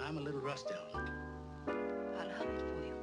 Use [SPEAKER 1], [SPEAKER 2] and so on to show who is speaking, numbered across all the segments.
[SPEAKER 1] I'm a little rusty on it.
[SPEAKER 2] I'll hum it for you.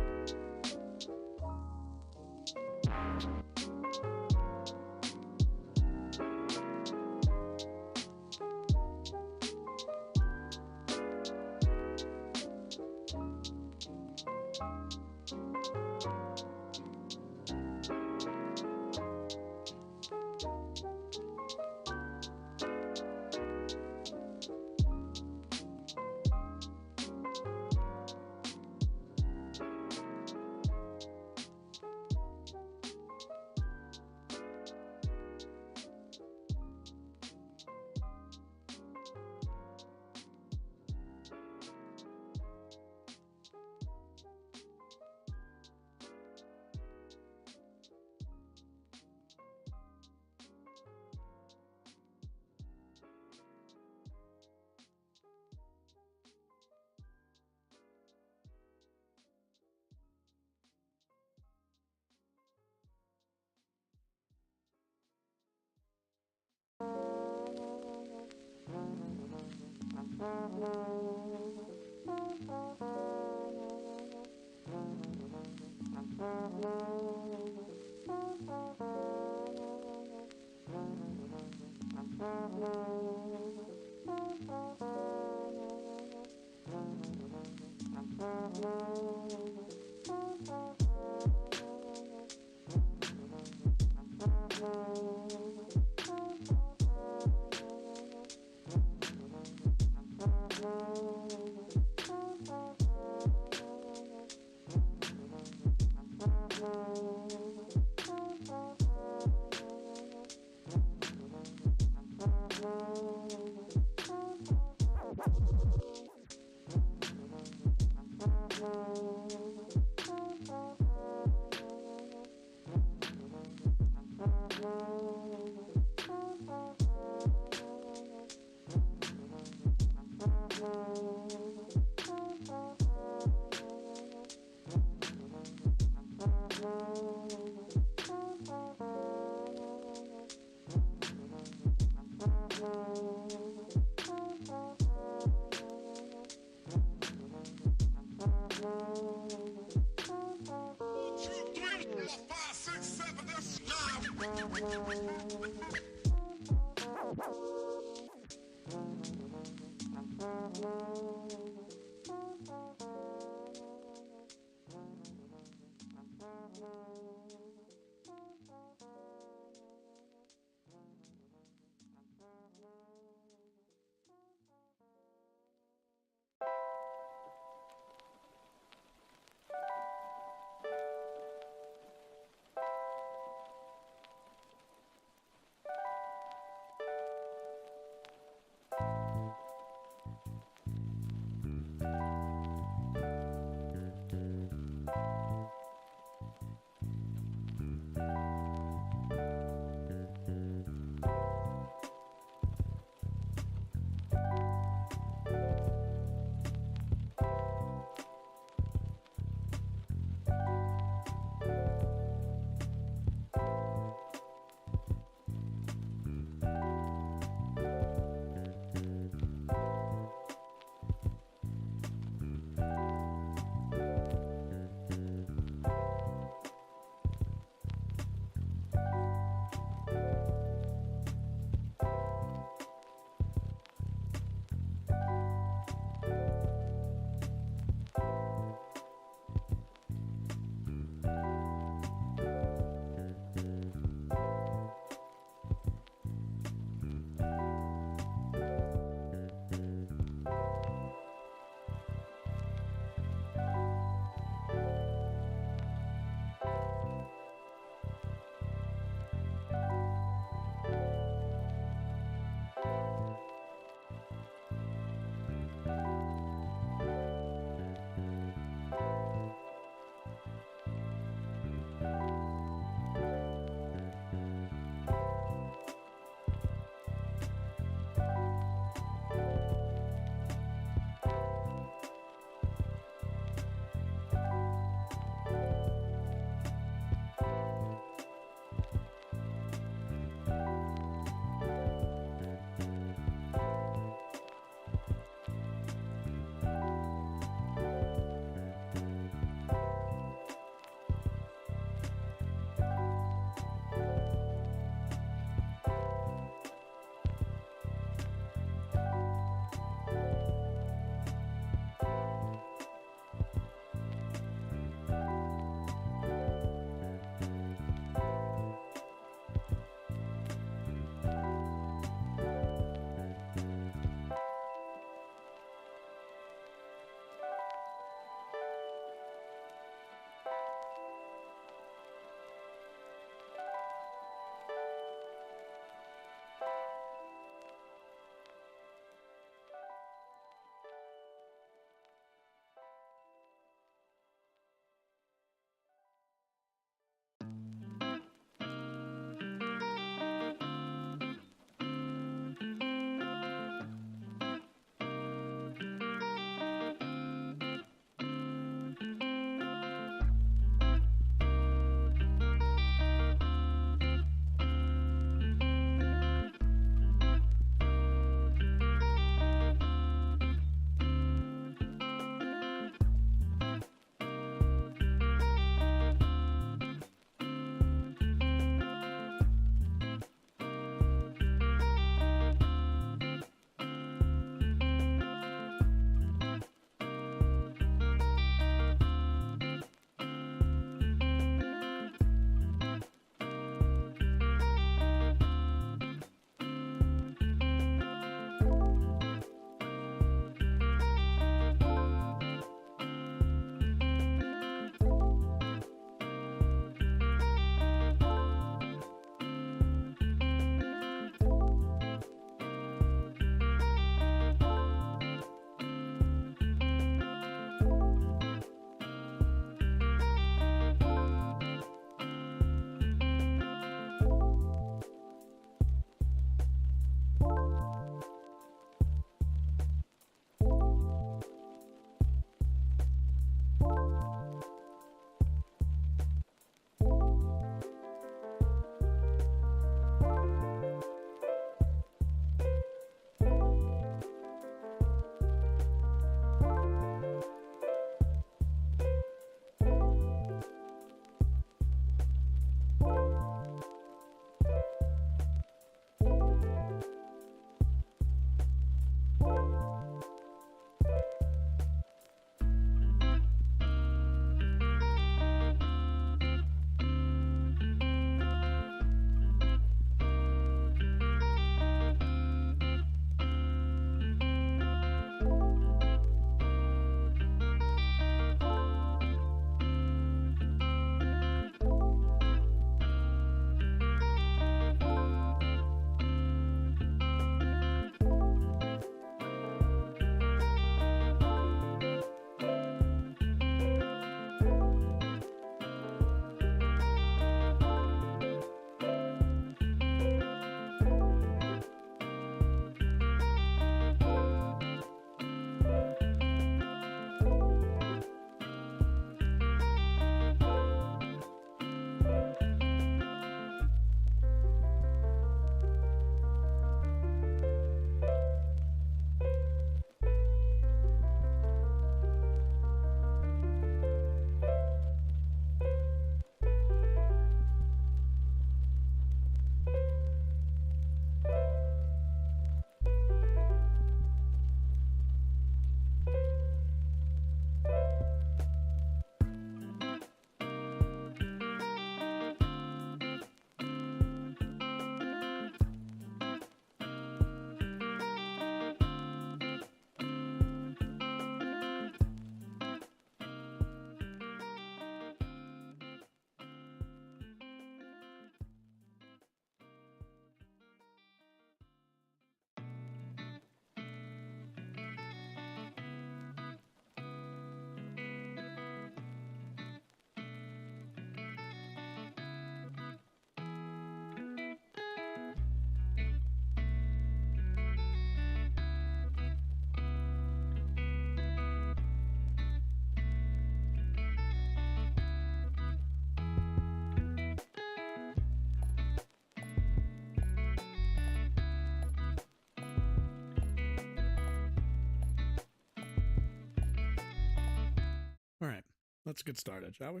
[SPEAKER 1] let's get started, shall we?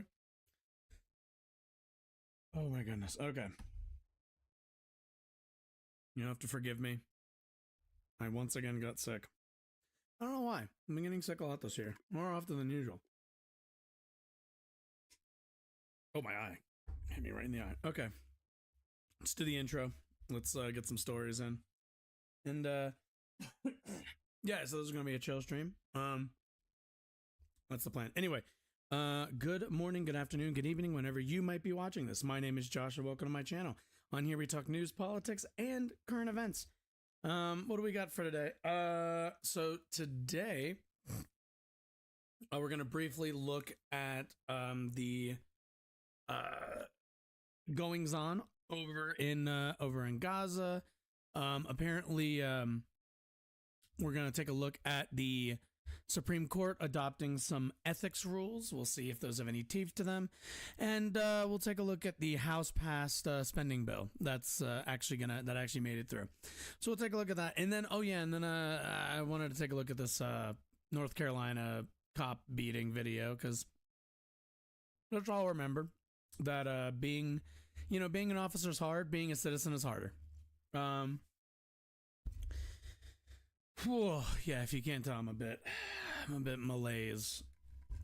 [SPEAKER 1] Oh my goodness. Okay. You have to forgive me. I once again got sick. I don't know why. I've been getting sick a lot this year, more often than usual. Oh, my eye. Hit me right in the eye. Okay. Let's do the intro. Let's get some stories in. And yeah, so this is going to be a chill stream. That's the plan. Anyway, good morning, good afternoon, good evening, whenever you might be watching this. My name is Joshua. Welcome to my channel. On here, we talk news, politics, and current events. What do we got for today? So today, we're going to briefly look at the goings on over in Gaza. Apparently, we're going to take a look at the Supreme Court adopting some ethics rules. We'll see if those have any teeth to them. And we'll take a look at the House passed spending bill that's actually made it through. So we'll take a look at that. And then, I wanted to take a look at this North Carolina cop beating video, because let's all remember that being an officer is hard, being a citizen is harder. Yeah, if you can't tell, I'm a bit malaise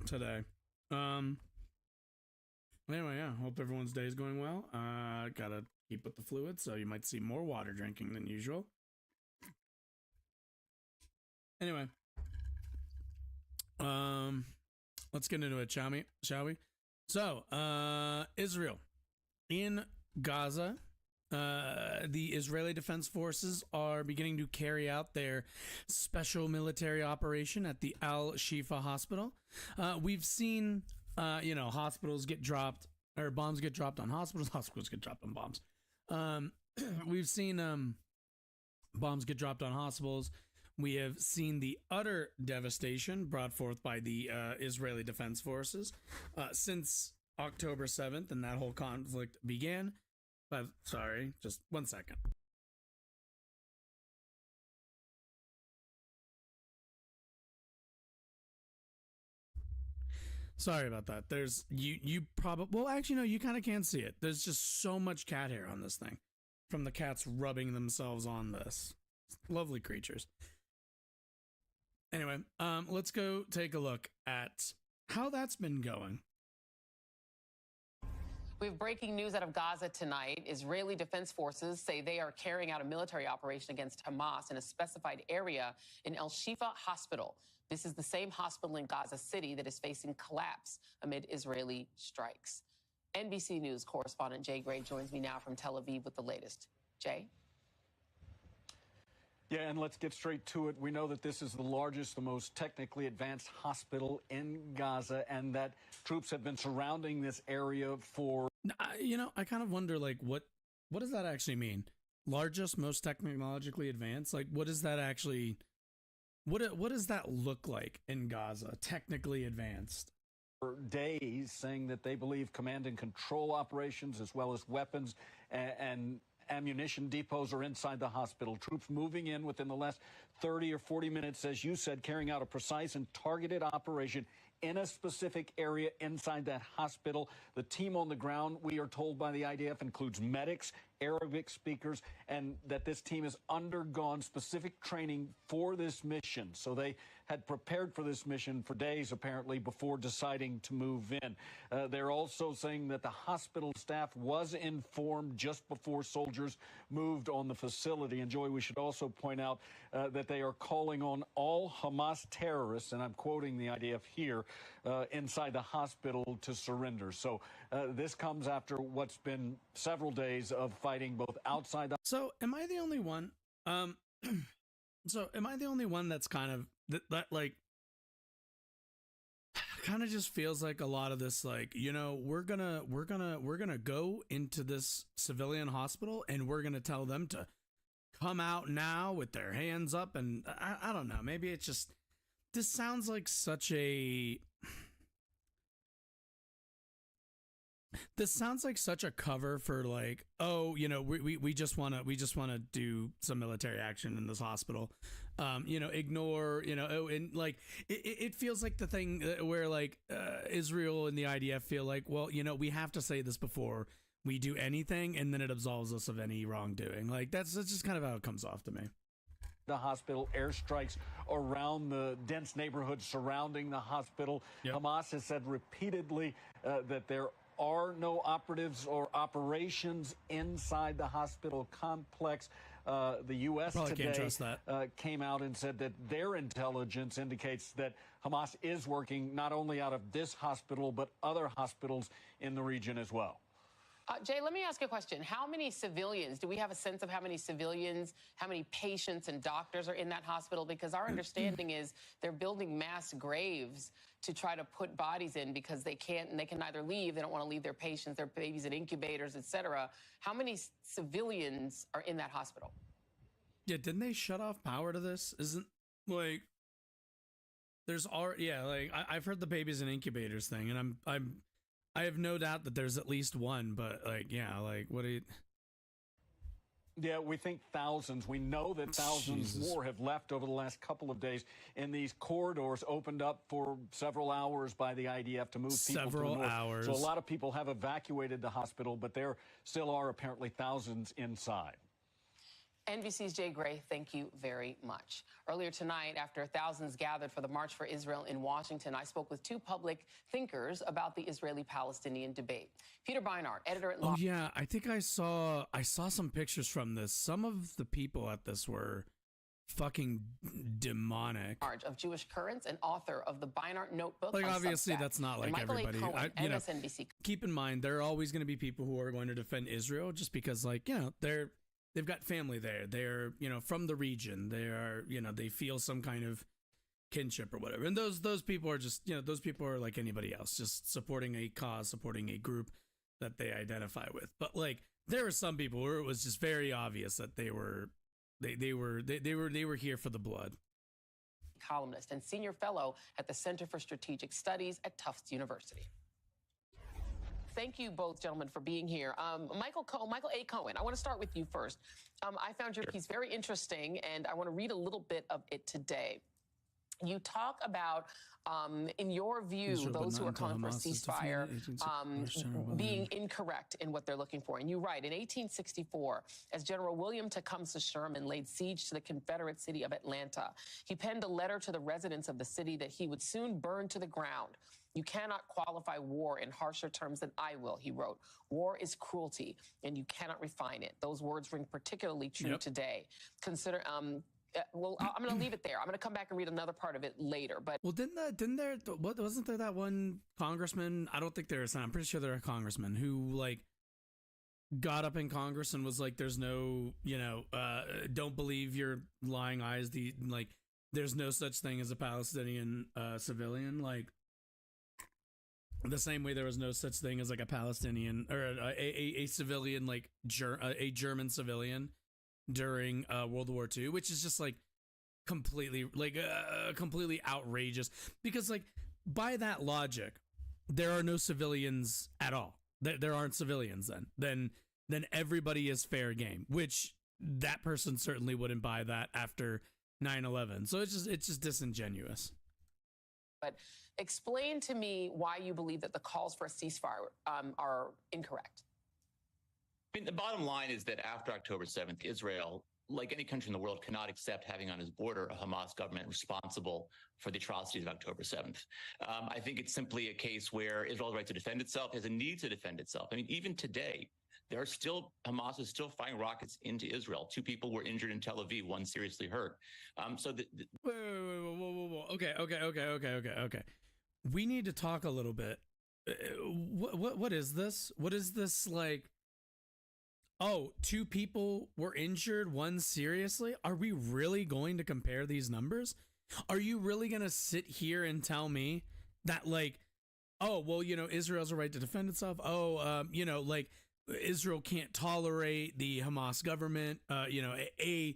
[SPEAKER 1] today. Anyway, yeah, hope everyone's day is going well. Gotta keep with the fluid, so you might see more water drinking than usual. Anyway, let's get into it, shall we? So, Israel in Gaza. The Israeli Defense Forces are beginning to carry out their special military operation at the Al-Shifa hospital. We've seen, hospitals get dropped, or bombs get dropped on hospitals. Hospitals get dropped on bombs. We've seen bombs get dropped on hospitals. We have seen the utter devastation brought forth by the Israeli Defense Forces since October 7th, and that whole conflict began. But sorry, just 1 second. Sorry about that. There's you probably, well, actually no, you kind of can't see it. There's just so much cat hair on this thing from the cats rubbing themselves on this. Lovely creatures. Anyway, let's go take a look at how that's been going.
[SPEAKER 3] We have breaking news out of Gaza tonight. Israeli Defense Forces say they are carrying out a military operation against Hamas in a specified area in Al-Shifa Hospital. This is the same hospital in Gaza City that is facing collapse amid Israeli strikes. NBC News correspondent Jay Gray joins me now from Tel Aviv with the latest. Jay?
[SPEAKER 4] Yeah, and let's get straight to it. We know that this is the largest, the most technically advanced hospital in Gaza, and that troops have been surrounding this area for...
[SPEAKER 1] I kind of wonder, like, what does that actually mean? Largest, most technologically advanced? Like, what does that actually... What does that look like in Gaza, technically advanced?
[SPEAKER 4] For days, saying that they believe command and control operations, as well as weapons and ammunition depots, are inside the hospital. Troops moving in within the last 30 or 40 minutes, as you said, carrying out a precise and targeted operation in a specific area inside that hospital. The team on the ground, we are told by the IDF, includes medics, Arabic speakers, and that this team has undergone specific training for this mission. So they had prepared for this mission for days, apparently, before deciding to move in. They're also saying that the hospital staff was informed just before soldiers moved on the facility. And Joy, we should also point out that they are calling on all Hamas terrorists, and I'm quoting the IDF here, inside the hospital to surrender. So this comes after what's been several days of fighting both outside the...
[SPEAKER 1] So am I the only one? So am I the only one that's kind of that like kind of just feels like a lot of this, like, we're gonna go into this civilian hospital and we're gonna tell them to come out now with their hands up, and I don't know, maybe it's just, this sounds like such a This sounds like such a cover for like, oh, we just want to do some military action in this hospital. Ignore, and like it feels like the thing where like Israel and the IDF feel like, well, we have to say this before we do anything, and then it absolves us of any wrongdoing. Like that's just kind of how it comes off to me.
[SPEAKER 4] The hospital, airstrikes around the dense neighborhoods surrounding the hospital.
[SPEAKER 1] Yep.
[SPEAKER 4] Hamas has said repeatedly that there are no operatives or operations inside the hospital complex. The U.S.
[SPEAKER 1] Probably
[SPEAKER 4] today
[SPEAKER 1] can't trust that.
[SPEAKER 4] Came out and said that their intelligence indicates that Hamas is working not only out of this hospital, but other hospitals in the region as well.
[SPEAKER 3] Jay, let me ask you a question. How many civilians, do we have a sense of how many civilians, how many patients and doctors are in that hospital? Because our understanding is they're building mass graves to try to put bodies in because they can't, and they can neither leave, they don't want to leave their patients, their babies in incubators, et cetera. How many civilians are in that hospital?
[SPEAKER 1] Yeah, didn't they shut off power to this? Isn't like there's already like I've heard the babies in incubators thing, and I have no doubt that there's at least one, but like what do you?
[SPEAKER 4] Yeah, we think thousands. We know that thousands more have left over the last couple of days. And these corridors opened up for several hours by the IDF to move people to the north.
[SPEAKER 1] Hours.
[SPEAKER 4] So a lot of people have evacuated the hospital, but there still are apparently thousands inside.
[SPEAKER 3] NBC's Jay Gray, thank you very much. Earlier tonight, after thousands gathered for the March for Israel in Washington, I spoke with two public thinkers about the Israeli-Palestinian debate. Peter Beinart, editor-at-large.
[SPEAKER 1] Oh yeah, I think I saw some pictures from this. Some of the people at this were fucking demonic.
[SPEAKER 3] Of Jewish Currents and author of the Beinart Notebook.
[SPEAKER 1] Like
[SPEAKER 3] on
[SPEAKER 1] obviously
[SPEAKER 3] Substack.
[SPEAKER 1] that's not like
[SPEAKER 3] and Michael
[SPEAKER 1] everybody.
[SPEAKER 3] A. Cohen, MSNBC.
[SPEAKER 1] Keep in mind there are always going to be people who are going to defend Israel just because they've got family there. They're, from the region. They are, they feel some kind of kinship or whatever. And those people are just, those people are like anybody else, just supporting a cause, supporting a group that they identify with. But like there are some people where it was just very obvious that they were here for the blood.
[SPEAKER 3] Columnist and senior fellow at the Center for Strategic Studies at Tufts University. Thank you both, gentlemen, for being here. Michael A. Cohen, I want to start with you first. I found your piece very interesting, and I want to read a little bit of it today. You talk about, in your view, those who are calling for a ceasefire being incorrect in what they're looking for. And you write, in 1864, as General William Tecumseh Sherman laid siege to the Confederate city of Atlanta, he penned a letter to the residents of the city that he would soon burn to the ground. You cannot qualify war in harsher terms than I will, he wrote. War is cruelty, and you cannot refine it. Those words ring particularly true today. Consider, well, I'm going to leave it there. I'm going to come back and read another part of it later. But
[SPEAKER 1] wasn't there that one congressman? I don't think there is. I'm pretty sure there are a congressman who like got up in Congress and was like, "There's no, don't believe your lying eyes. There's no such thing as a Palestinian civilian." Like the same way there was no such thing as like a Palestinian or a civilian, like a German civilian during World War II, which is just like completely outrageous because like by that logic, there are no civilians at all. There aren't civilians then everybody is fair game, which that person certainly wouldn't buy that after 9/11. So it's just disingenuous.
[SPEAKER 3] But explain to me why you believe that the calls for a ceasefire are incorrect.
[SPEAKER 5] I mean, the bottom line is that after October 7th, Israel, like any country in the world, cannot accept having on its border a Hamas government responsible for the atrocities of October 7th. I think it's simply a case where Israel's right to defend itself has a need to defend itself. I mean, even today, Hamas is still firing rockets into Israel. 2 people were injured in Tel Aviv, 1 seriously hurt.
[SPEAKER 1] Whoa. Okay. We need to talk a little bit. What is this? What is this like? Oh, 2 people were injured, 1 seriously? Are we really going to compare these numbers? Are you really going to sit here and tell me that like, oh, well, Israel's a right to defend itself. Oh, like Israel can't tolerate the Hamas government, a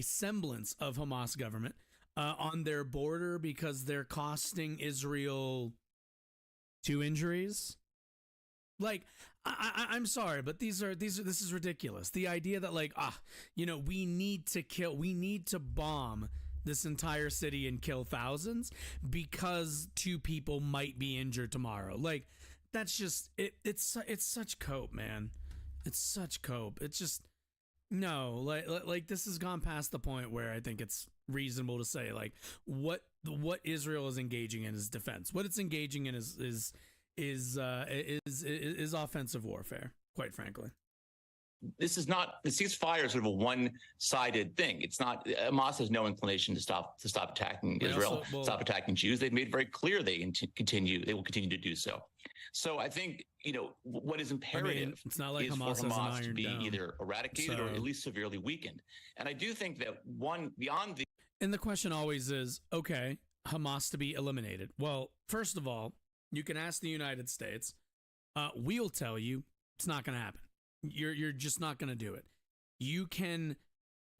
[SPEAKER 1] semblance of Hamas government on their border because they're costing Israel 2 injuries? Like, I'm sorry, but this is ridiculous. The idea that like, we need to bomb this entire city and kill thousands because 2 people might be injured tomorrow. Like, that's just it's such cope, man. It's such cope. It's just no, like this has gone past the point where I think it's reasonable to say like what Israel is engaging in is defense. What it's engaging in is offensive warfare, quite frankly.
[SPEAKER 5] The ceasefire is sort of a one-sided thing. It's not. Hamas has no inclination to stop attacking Israel, stop attacking Jews. They've made very clear they will continue to do so. So I think what is imperative
[SPEAKER 1] it's not like
[SPEAKER 5] is
[SPEAKER 1] Hamas
[SPEAKER 5] for Hamas to be
[SPEAKER 1] down.
[SPEAKER 5] either eradicated or at least severely weakened. And I do think that
[SPEAKER 1] and the question always is, okay, Hamas to be eliminated. Well, first of all, you can ask the United States. We'll tell you it's not going to happen. You're just not going to do it. You can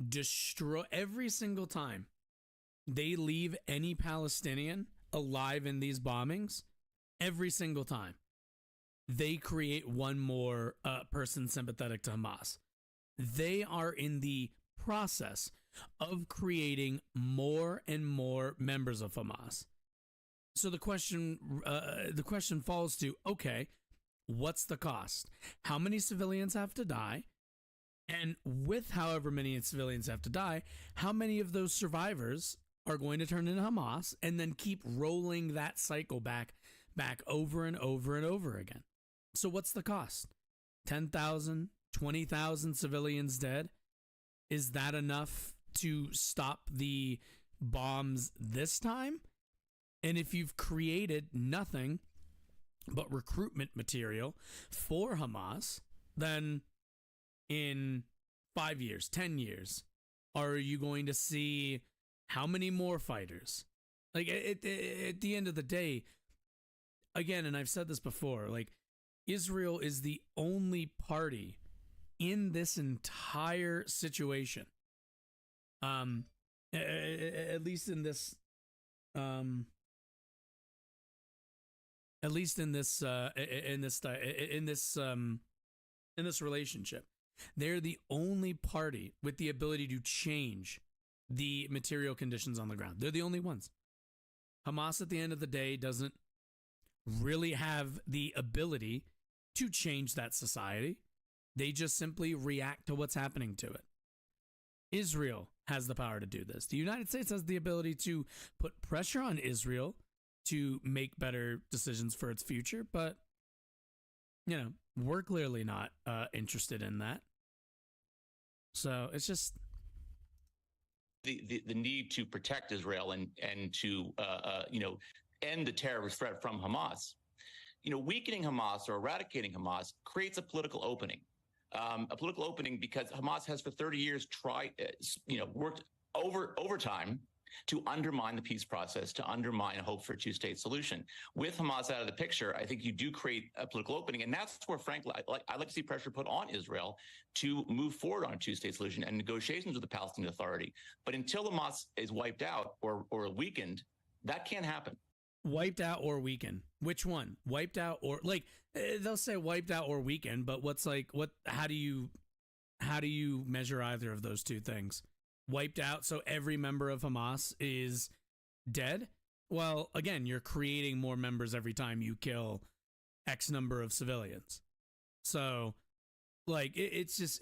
[SPEAKER 1] destroy every single time they leave any Palestinian alive in these bombings. Every single time they create one more person sympathetic to Hamas. They are in the process of creating more and more members of Hamas. So the question falls to, okay, what's the cost? How many civilians have to die? And with however many civilians have to die, how many of those survivors are going to turn into Hamas and then keep rolling that cycle back over and over and over again? So what's the cost? 10,000, 20,000 civilians dead? Is that enough to stop the bombs this time? And if you've created nothing but recruitment material for Hamas, then in 5 years, 10 years, are you going to see how many more fighters? Like, at the end of the day, again, and I've said this before, like, Israel is the only party in this entire situation. At least in this relationship, they're the only party with the ability to change the material conditions on the ground. They're the only ones. Hamas, at the end of the day, doesn't really have the ability to change that society. They just simply react to what's happening to it. Israel has the power to do this. The United States has the ability to put pressure on Israel to make better decisions for its future, but we're clearly not interested in that. So it's just
[SPEAKER 5] the need to protect Israel and to end the terrorist threat from Hamas. Weakening Hamas or eradicating Hamas creates a political opening. Because Hamas has for 30 years worked overtime to undermine the peace process, to undermine hope for a 2-state solution. With Hamas out of the picture, I think you do create a political opening. And that's where, frankly, I'd like to see pressure put on Israel to move forward on a 2-state solution and negotiations with the Palestinian Authority. But until Hamas is wiped out or weakened, that can't happen.
[SPEAKER 1] Wiped out or weakened? Which one? Wiped out or they'll say wiped out or weakened, but how do you measure either of those two things? Wiped out, so every member of Hamas is dead? Well, again, you're creating more members every time you kill X number of civilians. So, this is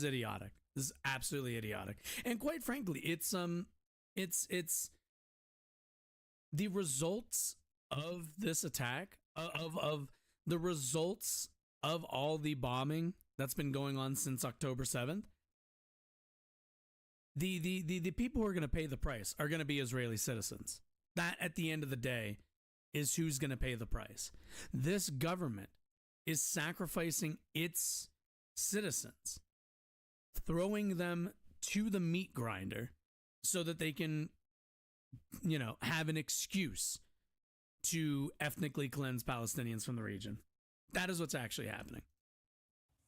[SPEAKER 1] idiotic. This is absolutely idiotic. And quite frankly, it's the results of this attack, of the results of all the bombing that's been going on since October 7th. The people who are going to pay the price are going to be Israeli citizens. That, at the end of the day, is who's going to pay the price. This government is sacrificing its citizens, throwing them to the meat grinder so that they can, have an excuse to ethnically cleanse Palestinians from the region. That is what's actually happening.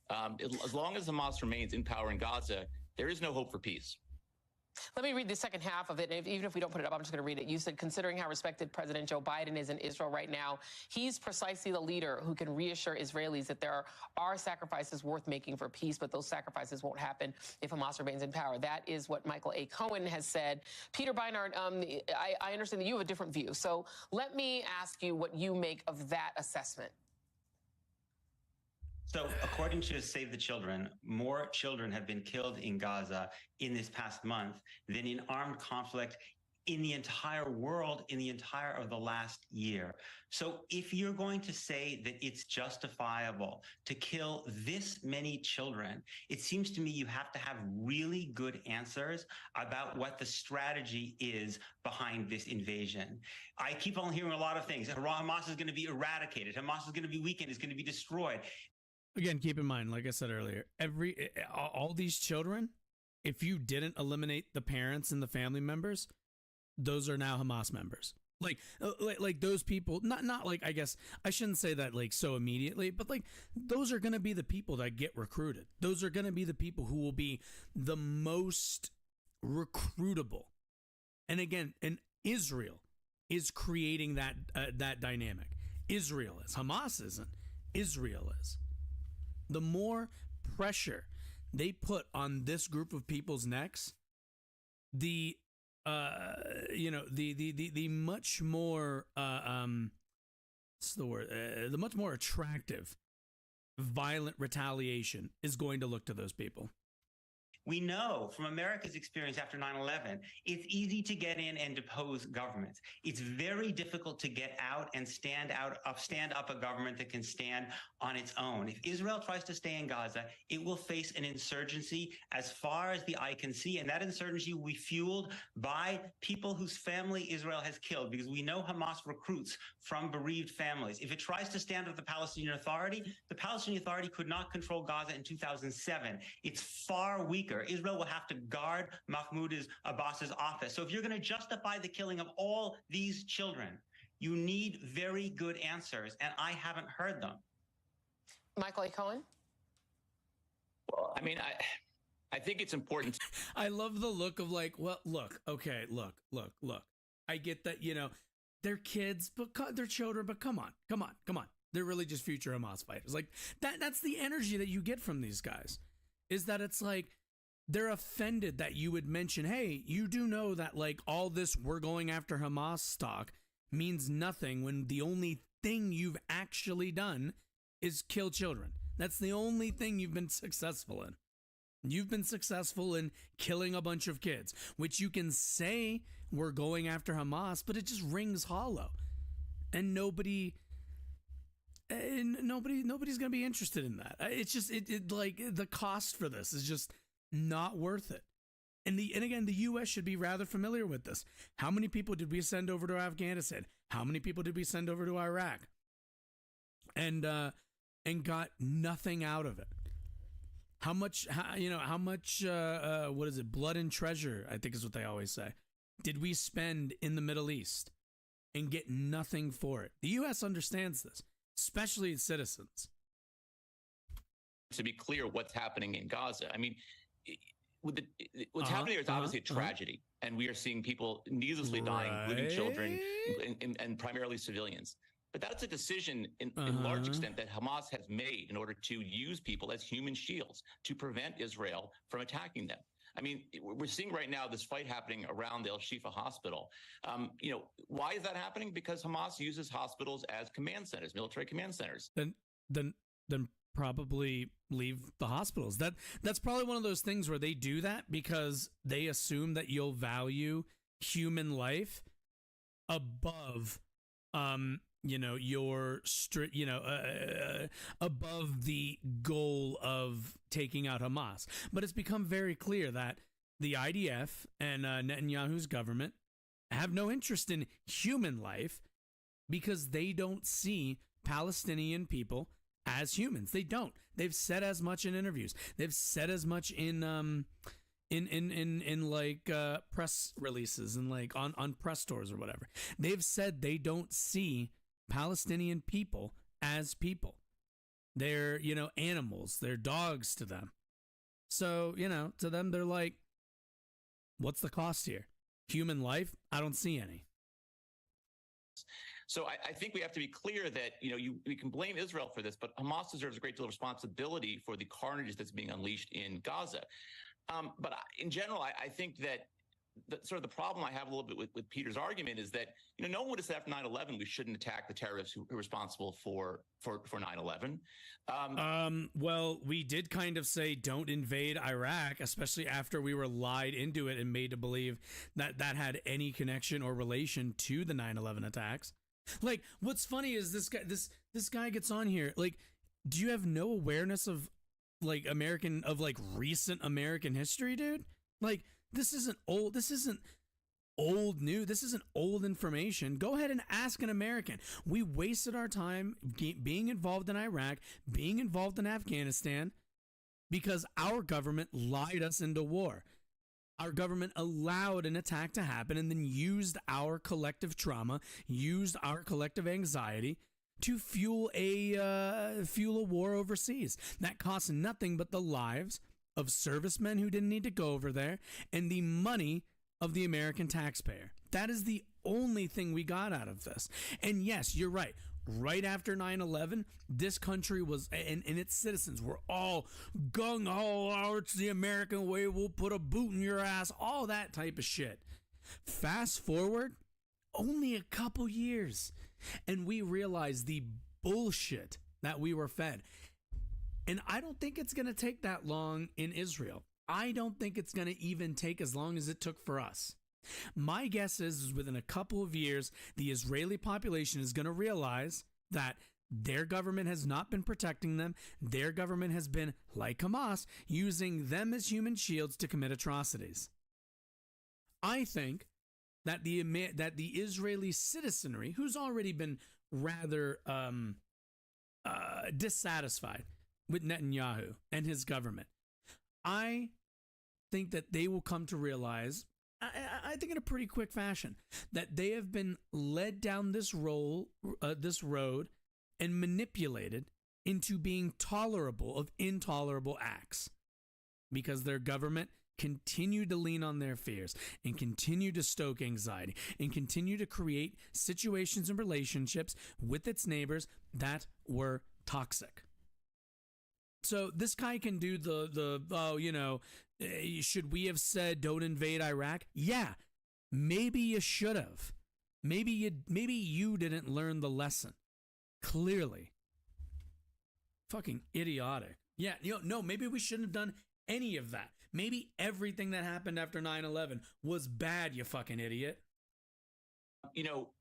[SPEAKER 5] As long as Hamas remains in power in Gaza, there is no hope for peace.
[SPEAKER 3] Let me read the second half of it. And even if we don't put it up, I'm just going to read it. You said, considering how respected President Joe Biden is in Israel right now, he's precisely the leader who can reassure Israelis that there are sacrifices worth making for peace, but those sacrifices won't happen if Hamas remains in power. That is what Michael A. Cohen has said. Peter Beinart, I understand that you have a different view. So let me ask you what you make of that assessment.
[SPEAKER 6] So, according to Save the Children, more children have been killed in Gaza in this past month than in armed conflict in the entire world in the entire of the last year. So if you're going to say that it's justifiable to kill this many children, it seems to me you have to have really good answers about what the strategy is behind this invasion. I keep on hearing a lot of things. Hamas is going to be eradicated. Hamas is going to be weakened. It's going to be destroyed.
[SPEAKER 1] Again, keep in mind, like I said earlier, all these children, if you didn't eliminate the parents and the family members, those are now Hamas members. Like those people, not like, I guess I shouldn't say that like so immediately, but like those are going to be the people that get recruited. Those are going to be the people who will be the most recruitable. And again, and Israel is creating that dynamic. Israel is. Hamas isn't. Israel is. The more pressure they put on this group of people's necks, the much more what's the word? The much more attractive, violent retaliation is going to look to those people.
[SPEAKER 6] We know from America's experience after 9/11, it's easy to get in and depose governments. It's very difficult to get out and stand up a government that can stand on its own. If Israel tries to stay in Gaza, it will face an insurgency as far as the eye can see, and that insurgency will be fueled by people whose family Israel has killed, because we know Hamas recruits from bereaved families. If it tries to stand with the Palestinian Authority could not control Gaza in 2007. It's far weaker. Israel will have to guard Mahmoud Abbas's office. So if you're going to justify the killing of all these children, you need very good answers, and I haven't heard them.
[SPEAKER 3] Michael A. Cohen?
[SPEAKER 5] Well, I mean, I think it's important.
[SPEAKER 1] I love the look of like, well, look. I get that, they're kids, but they're children, but come on. They're really just future Hamas fighters. Like that's the energy that you get from these guys, is that it's like, they're offended that you would mention, hey, you do know that like all this we're going after Hamas talk means nothing when the only thing you've actually done is kill children. That's the only thing you've been successful in. You've been successful in killing a bunch of kids, which you can say we're going after Hamas, but it just rings hollow. And nobody's going to be interested in that. It's just, it like the cost for this is just not worth it. And again, the U.S. should be rather familiar with this. How many people did we send over to Afghanistan? How many people did we send over to Iraq? And got nothing out of it. How much, what is it? Blood and treasure, I think is what they always say. Did we spend in the Middle East and get nothing for it? The U.S. understands this, especially its citizens.
[SPEAKER 5] To be clear, what's happening in Gaza? I mean, what's happening there is obviously a tragedy, and we are seeing people needlessly dying, including children and primarily civilians. But that's a decision in large extent that Hamas has made in order to use people as human shields to prevent Israel from attacking them. I mean, we're seeing right now this fight happening around the Al-Shifa hospital. Why is that happening? Because Hamas uses hospitals as command centers, military command centers.
[SPEAKER 1] Then probably leave the hospitals. That's probably one of those things where they do that because they assume that you'll value human life above above the goal of taking out Hamas. But it's become very clear that the IDF and Netanyahu's government have no interest in human life because they don't see Palestinian people as humans. They don't. They've said as much in interviews. They've said as much in press releases and like on press tours or whatever. They've said they don't see Palestinian people as people. They're, animals. They're dogs to them. So, to them, they're like, What's the cost here? Human life? I don't see any.
[SPEAKER 5] So I think we have to be clear that, we can blame Israel for this, but Hamas deserves a great deal of responsibility for the carnage that's being unleashed in Gaza. But in general, I think that sort of the problem I have a little bit with Peter's argument is that, no one would have said after 9/11 we shouldn't attack the terrorists who are responsible for 9/11.
[SPEAKER 1] Well, we did kind of say don't invade Iraq, especially after we were lied into it and made to believe that that had any connection or relation to the 9/11 attacks. Like, what's funny is this guy gets on here. Like, do you have no awareness of recent American history, dude? Like, this isn't old old news. This isn't old information. Go ahead and ask an American. We wasted our time being involved in Iraq, being involved in Afghanistan, because our government lied us into war. Our government allowed an attack to happen and then used our collective trauma, used our collective anxiety to fuel a war overseas. That costs nothing but the lives of servicemen who didn't need to go over there and the money of the American taxpayer. That is the only thing we got out of this. And yes, you're right. Right after 9/11, this country was, and its citizens were all gung-ho, oh, it's the American way, we'll put a boot in your ass, all that type of shit. Fast forward, only a couple years, and we realized the bullshit that we were fed. And I don't think it's going to take that long in Israel. I don't think it's going to even take as long as it took for us. My guess is within a couple of years, the Israeli population is going to realize that their government has not been protecting them. Their government has been, like Hamas, using them as human shields to commit atrocities. I think that the Israeli citizenry, who's already been rather dissatisfied with Netanyahu and his government, I think that they will come to realize, I think in a pretty quick fashion, that they have been led down this road and manipulated into being tolerable of intolerable acts, because their government continued to lean on their fears and continue to stoke anxiety and continue to create situations and relationships with its neighbors that were toxic. So this guy can do should we have said don't invade Iraq? Yeah, maybe you should have. Maybe you didn't learn the lesson. Clearly. Fucking idiotic. Yeah, no, maybe we shouldn't have done any of that. Maybe everything that happened after 9/11 was bad, you fucking idiot.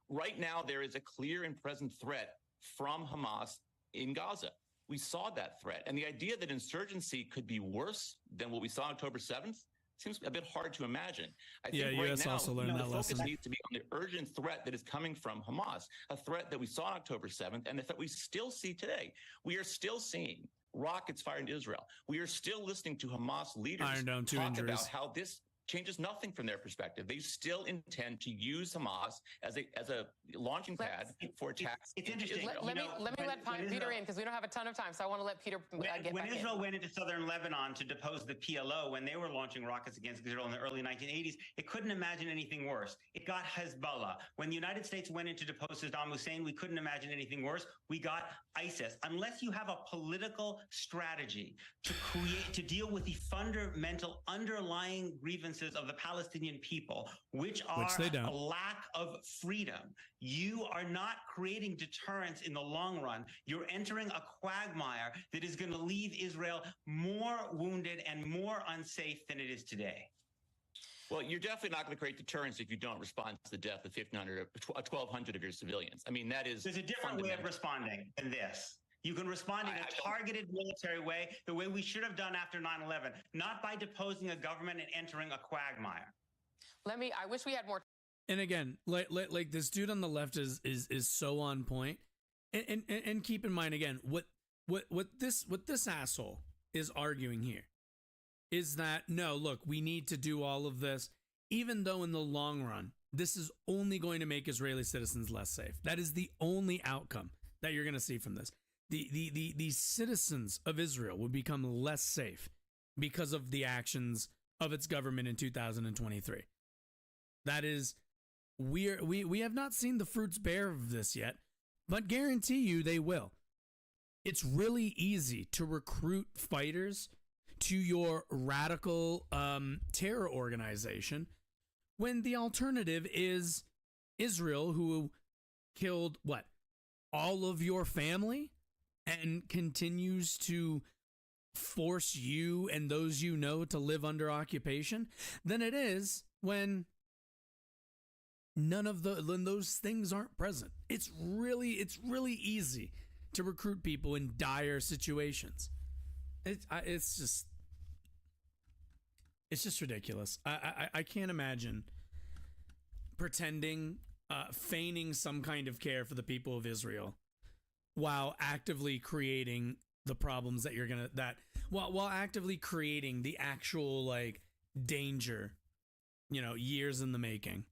[SPEAKER 5] Right now there is a clear and present threat from Hamas in Gaza. We saw that threat. And the idea that insurgency could be worse than what we saw on October 7th seems a bit hard to imagine. I think right
[SPEAKER 1] US
[SPEAKER 5] now,
[SPEAKER 1] also learned that
[SPEAKER 5] the focus
[SPEAKER 1] lesson.
[SPEAKER 5] needs to be on the urgent threat that is coming from Hamas, a threat that we saw on October 7th and that we still see today. We are still seeing rockets fired into Israel. We are still listening to Hamas leaders
[SPEAKER 1] Iron Dome, 2
[SPEAKER 5] talk
[SPEAKER 1] injuries.
[SPEAKER 5] about how this changes nothing from their perspective. They still intend to use Hamas as a launching pad for attacks.
[SPEAKER 6] It's interesting.
[SPEAKER 5] Israel.
[SPEAKER 3] Let me let Peter in, because we don't have a ton of time, so I want to let Peter get
[SPEAKER 6] when
[SPEAKER 3] back
[SPEAKER 6] Israel
[SPEAKER 3] in.
[SPEAKER 6] went into southern Lebanon to depose the PLO, when they were launching rockets against Israel in the early 1980s, it couldn't imagine anything worse. It got Hezbollah. When the United States went in to depose Saddam Hussein, we couldn't imagine anything worse. We got ISIS. Unless you have a political strategy to deal with the fundamental underlying grievances of the Palestinian people, which are
[SPEAKER 1] they don't.
[SPEAKER 6] a lack of freedom, you are not creating deterrence in the long run. You're entering a quagmire that is going to leave Israel more wounded and more unsafe than it is today.
[SPEAKER 5] Well, you're definitely not going to create deterrence if you don't respond to the death of 1,200 of your civilians. I mean, that is...
[SPEAKER 6] There's a different way of responding than this. You can respond in a targeted military way, the way we should have done after 9/11, not by deposing a government and entering a quagmire.
[SPEAKER 3] I wish we had more.
[SPEAKER 1] And again, like this dude on the left is so on point. And keep in mind again, what this asshole is arguing here is that no, look, we need to do all of this, even though in the long run, this is only going to make Israeli citizens less safe. That is the only outcome that you're going to see from this. The citizens of Israel would become less safe because of the actions of its government in 2023. That is, we have not seen the fruits bear of this yet, but guarantee you they will. It's really easy to recruit fighters to your radical terror organization when the alternative is Israel, who killed what? All of your family and continues to force you and those you know to live under occupation, than it is when when those things aren't present. It's really easy to recruit people in dire situations. It's just ridiculous. I can't imagine pretending, feigning some kind of care for the people of Israel while actively creating the problems that while actively creating the actual like danger, years in the making,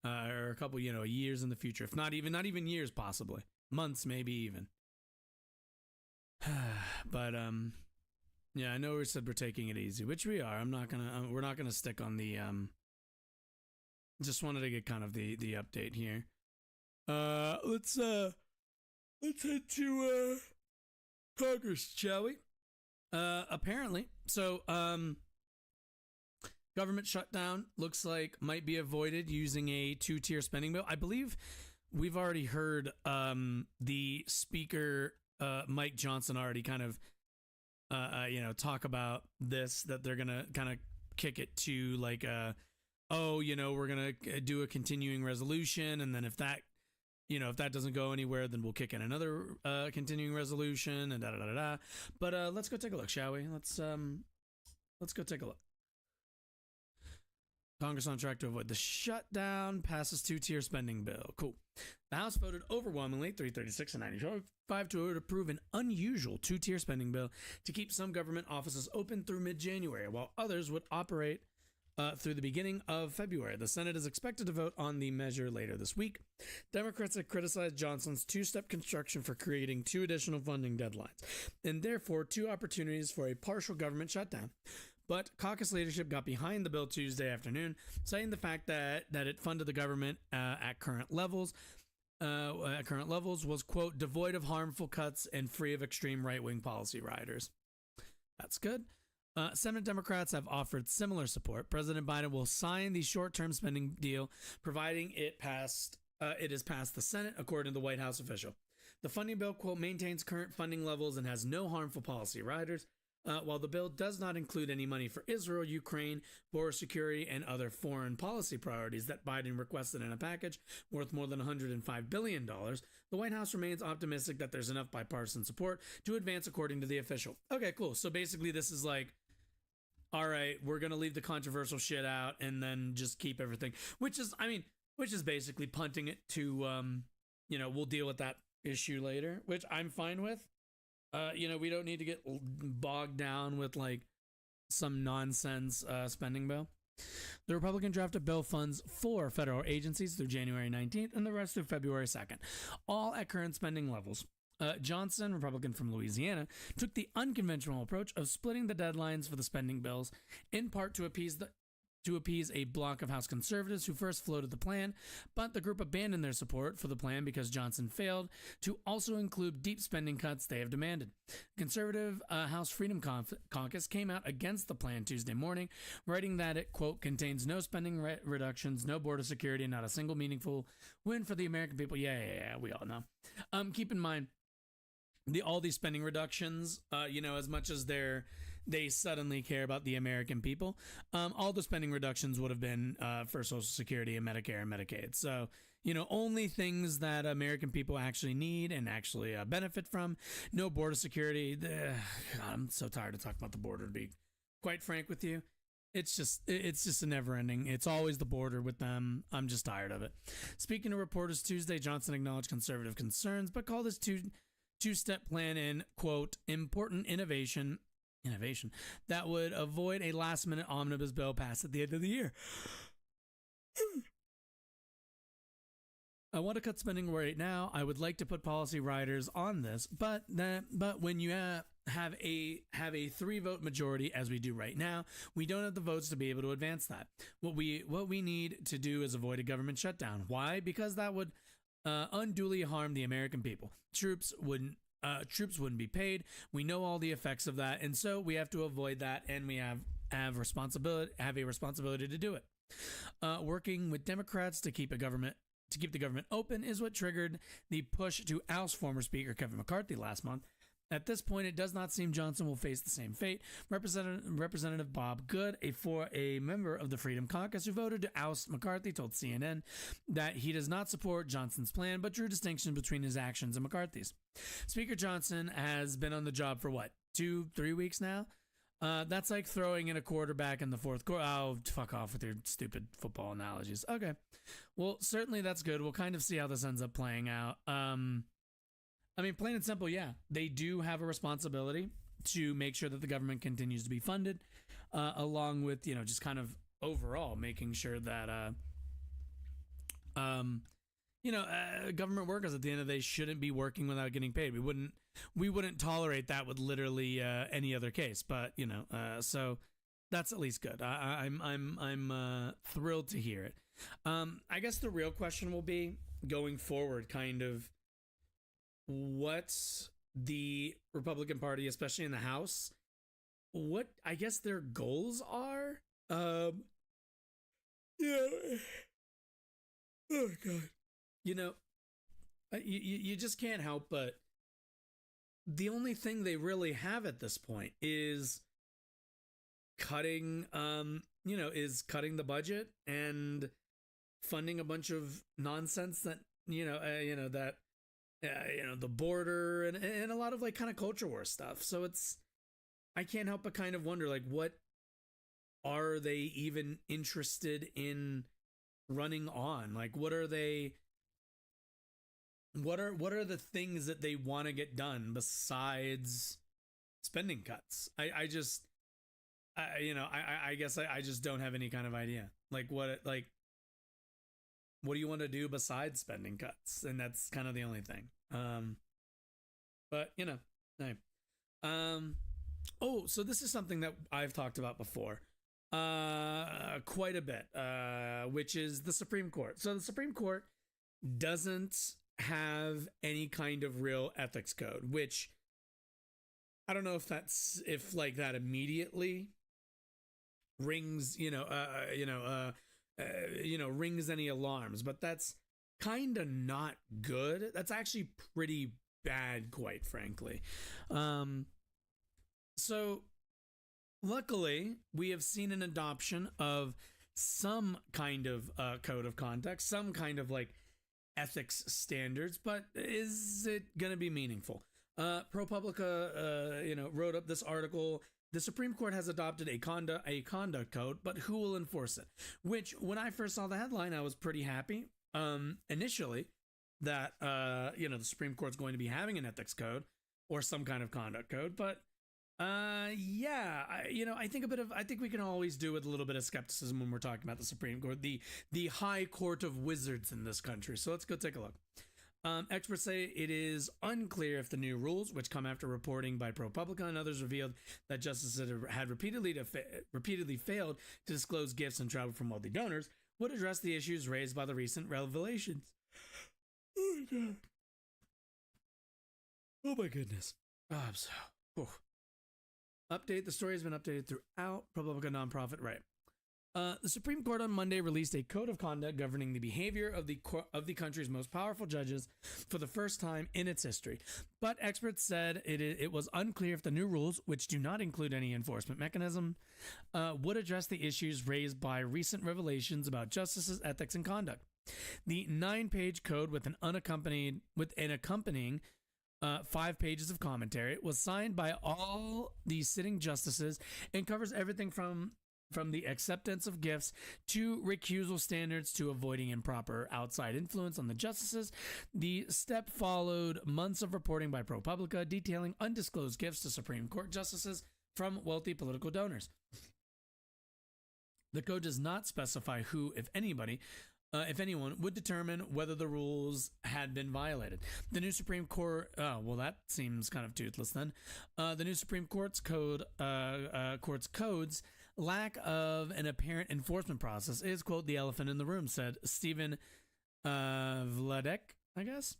[SPEAKER 1] or a couple, years in the future, if not even years, possibly months, maybe even. But yeah, I know we said we're taking it easy, which we are. We're not gonna stick on the just wanted to get kind of the update here. Let's head to Congress, shall we? Apparently, so government shutdown looks like might be avoided using a 2-tier spending bill. I believe we've already heard the speaker Mike Johnson already kind of talk about this, that they're gonna kind of kick it to like we're gonna do a continuing resolution, and then if that doesn't go anywhere, then we'll kick in another continuing resolution, and da. But let's go take a look, shall we? Let's go take a look. Congress on track to avoid the shutdown, passes 2-tier spending bill. Cool. The House voted overwhelmingly, 336 and 95, to approve an unusual 2-tier spending bill to keep some government offices open through mid-January, while others would operate through the beginning of February. The Senate is expected to vote on the measure later this week. Democrats have criticized Johnson's 2-step construction for creating 2 additional funding deadlines, and therefore 2 opportunities for a partial government shutdown. But caucus leadership got behind the bill Tuesday afternoon, citing the fact that it funded the government at current levels was, quote, devoid of harmful cuts and free of extreme right-wing policy riders. That's good. Senate Democrats have offered similar support. President Biden will sign the short-term spending deal, providing it is passed the Senate, according to the White House official. The funding bill, quote, maintains current funding levels and has no harmful policy riders. While the bill does not include any money for Israel, Ukraine, border security, and other foreign policy priorities that Biden requested in a package worth more than $105 billion, the White House remains optimistic that there's enough bipartisan support to advance, according to the official. Okay, cool. So basically this is like, all right, we're going to leave the controversial shit out and then just keep everything, which is basically punting it to, we'll deal with that issue later, which I'm fine with. We don't need to get bogged down with like some nonsense spending bill. The Republican drafted bill funds 4 federal agencies through January 19th and the rest through February 2nd, all at current spending levels. Johnson, Republican from Louisiana, took the unconventional approach of splitting the deadlines for the spending bills, in part to appease a bloc of House conservatives who first floated the plan, but the group abandoned their support for the plan because Johnson failed to also include deep spending cuts they have demanded. Conservative House Freedom Caucus came out against the plan Tuesday morning, writing that it, quote, contains no spending reductions, no border security, and not a single meaningful win for the American people. Yeah, we all know. Keep in mind, all these spending reductions, as much as they suddenly care about the American people, all the spending reductions would have been for Social Security and Medicare and Medicaid. So, only things that American people actually need and actually benefit from. No border security. God, I'm so tired of talking about the border, to be quite frank with you. It's just a never ending. It's always the border with them. I'm just tired of it. Speaking to reporters Tuesday, Johnson acknowledged conservative concerns, but called his two-step plan in, quote, important innovation that would avoid a last-minute omnibus bill passed at the end of the year. I want to cut spending right now. I would like to put policy riders on this, but when you have a 3-vote majority, as we do right now, we don't have the votes to be able to advance that. What we need to do is avoid a government shutdown. Why? Because that would unduly harm the American people. Troops wouldn't be paid. We know all the effects of that, and so we have to avoid that, and we have a responsibility to do it. Working with Democrats to keep the government open is what triggered the push to oust former Speaker Kevin McCarthy last month. At this point, it does not seem Johnson will face the same fate. Representative Bob Good, a member of the Freedom Caucus who voted to oust McCarthy, told CNN that he does not support Johnson's plan, but drew distinction between his actions and McCarthy's. Speaker Johnson has been on the job for 2-3 weeks now? That's like throwing in a quarterback in the fourth quarter. Oh, fuck off with your stupid football analogies. Okay. Well, certainly that's good. We'll kind of see how this ends up playing out. I mean, plain and simple, yeah. They do have a responsibility to make sure that the government continues to be funded, along with, just kind of overall making sure that, government workers at the end of the day shouldn't be working without getting paid. We wouldn't tolerate that with literally any other case, but so that's at least good. I'm thrilled to hear it. I guess the real question will be going forward, kind of what the Republican Party, especially in the House, what I guess their goals are. Oh God. You just can't help but the only thing they really have at this point is cutting the budget and funding a bunch of nonsense that the border and a lot of like kind of culture war stuff. So I can't help but kind of wonder, like, what are they even interested in running on? Like, what are the things that they want to get done besides spending cuts? I guess I just don't have any kind of idea. Like, what do you want to do besides spending cuts? And that's kind of the only thing. But hey. So this is something that I've talked about before, quite a bit, which is the Supreme Court. So the Supreme Court doesn't have any kind of real ethics code, which I don't know if that immediately rings, rings any alarms, but that's kind of not good. That's actually pretty bad, quite frankly. So luckily, we have seen an adoption of some kind of code of conduct, some kind of like ethics standards, but is it going to be meaningful? ProPublica, wrote up this article. The Supreme Court has adopted a conduct code, but who will enforce it? Which, when I first saw the headline, I was pretty happy initially that the Supreme Court's going to be having an ethics code or some kind of conduct code. But I think we can always do with a little bit of skepticism when we're talking about the Supreme Court, the high court of wizards in this country. So let's go take a look. Experts say it is unclear if the new rules, which come after reporting by ProPublica and others revealed that justices had repeatedly failed to disclose gifts and travel from wealthy donors, would address the issues raised by the recent revelations. Oh my God. Oh my goodness. Update. The story has been updated throughout ProPublica nonprofit. Right. The Supreme Court on Monday released a code of conduct governing the behavior of the country's most powerful judges for the first time in its history. But experts said it was unclear if the new rules, which do not include any enforcement mechanism, would address the issues raised by recent revelations about justices' ethics and conduct. The 9-page code with an accompanying 5 pages of commentary was signed by all the sitting justices and covers everything from the acceptance of gifts to recusal standards to avoiding improper outside influence on the justices. The step followed months of reporting by ProPublica detailing undisclosed gifts to Supreme Court justices from wealthy political donors. The code does not specify who, if anybody, if anyone, would determine whether the rules had been violated. The new Supreme Court, well, that seems kind of toothless then. The new Supreme Court's codes lack of an apparent enforcement process is, quote, the elephant in the room, said Stephen Vladek, I guess,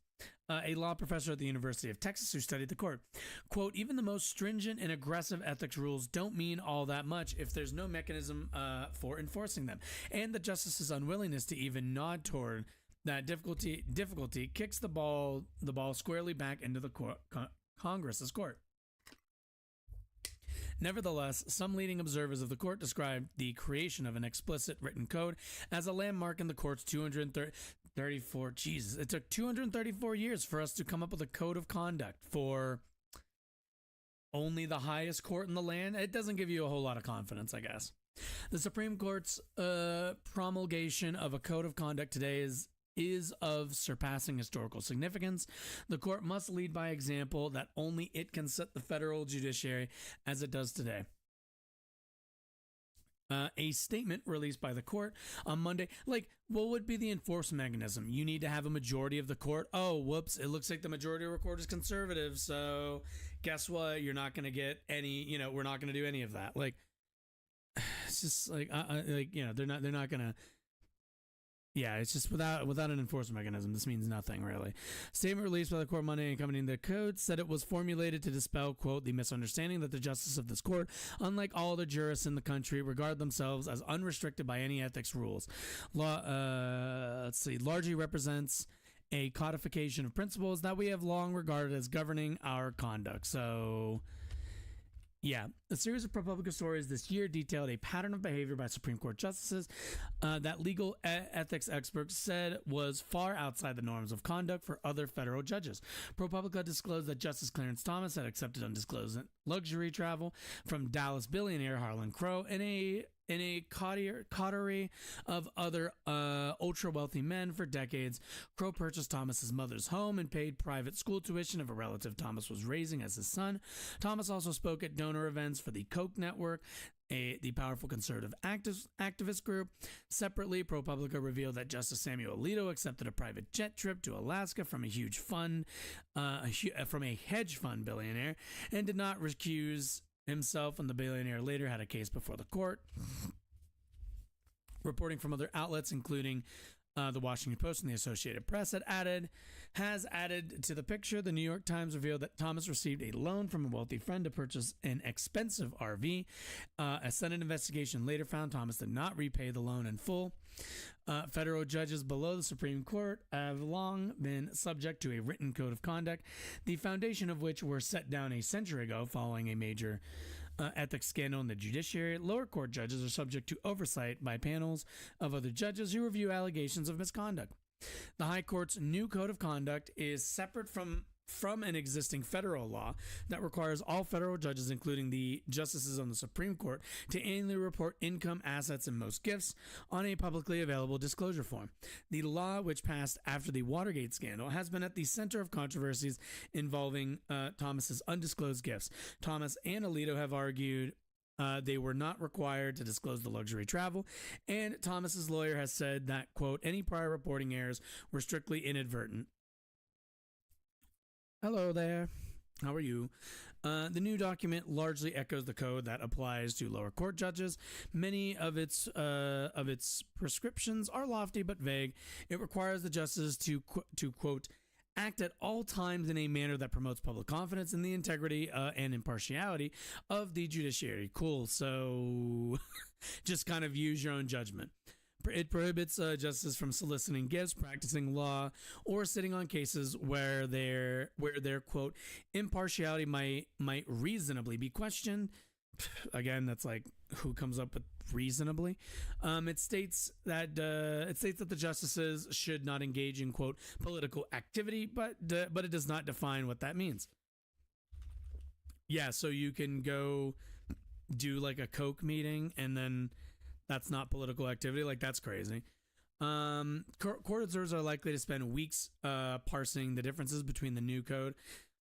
[SPEAKER 1] a law professor at the University of Texas who studied the court. Quote, even the most stringent and aggressive ethics rules don't mean all that much if there's no mechanism for enforcing them. And the justice's unwillingness to even nod toward that difficulty kicks the ball squarely back into the Congress's court. Nevertheless, some leading observers of the court described the creation of an explicit written code as a landmark in the court's 234. Jesus, it took 234 years for us to come up with a code of conduct for only the highest court in the land. It doesn't give you a whole lot of confidence, I guess. The Supreme Court's promulgation of a code of conduct today is of surpassing historical significance. The court must lead by example that only it can set the federal judiciary as it does today. A statement released by the court on Monday, like, what would be the enforcement mechanism? You need to have a majority of the court. Oh, whoops, it looks like the majority of the court is conservative, so guess what? You're not going to get any, we're not going to do any of that. Like, it's just like, they're not going to. Yeah, it's just without an enforcement mechanism, this means nothing, really. Statement released by the court Monday accompanying the code said it was formulated to dispel, quote, the misunderstanding that the justices of this court, unlike all other jurists in the country, regard themselves as unrestricted by any ethics rules. Largely represents a codification of principles that we have long regarded as governing our conduct. So, yeah, a series of ProPublica stories this year detailed a pattern of behavior by Supreme Court justices that legal ethics experts said was far outside the norms of conduct for other federal judges. ProPublica disclosed that Justice Clarence Thomas had accepted undisclosed luxury travel from Dallas billionaire Harlan Crow in a coterie of other ultra-wealthy men for decades. Crow purchased Thomas's mother's home and paid private school tuition of a relative Thomas was raising as his son. Thomas also spoke at donor events for the Koch network, the powerful conservative activist group. Separately, ProPublica revealed that Justice Samuel Alito accepted a private jet trip to Alaska from a hedge fund billionaire and did not recuse himself, and the billionaire later had a case before the court. Reporting from other outlets, including the Washington Post and the Associated Press, has added to the picture. The New York Times revealed that Thomas received a loan from a wealthy friend to purchase an expensive RV. A Senate investigation later found Thomas did not repay the loan in full. Federal judges below the Supreme Court have long been subject to a written code of conduct, the foundation of which were set down a century ago following a major ethics scandal in the judiciary. Lower court judges are subject to oversight by panels of other judges who review allegations of misconduct. The High Court's new code of conduct is separate from an existing federal law that requires all federal judges, including the justices on the Supreme Court, to annually report income, assets, and most gifts on a publicly available disclosure form. The law, which passed after the Watergate scandal, has been at the center of controversies involving Thomas's undisclosed gifts. Thomas and Alito have argued they were not required to disclose the luxury travel, and Thomas's lawyer has said that, quote, any prior reporting errors were strictly inadvertent. Hello there. How are you? The new document largely echoes the code that applies to lower court judges. Many of its prescriptions are lofty but vague. It requires the justices to quote, act at all times in a manner that promotes public confidence in the integrity and impartiality of the judiciary. Cool. So just kind of use your own judgment. It prohibits justices from soliciting gifts, practicing law, or sitting on cases where their quote impartiality might reasonably be questioned. Again, that's like, who comes up with reasonably? It states that the justices should not engage in quote political activity, but it does not define what that means. Yeah, so you can go do like a Koch meeting and then that's not political activity. Like, that's crazy. Court observers are likely to spend weeks parsing the differences between the new code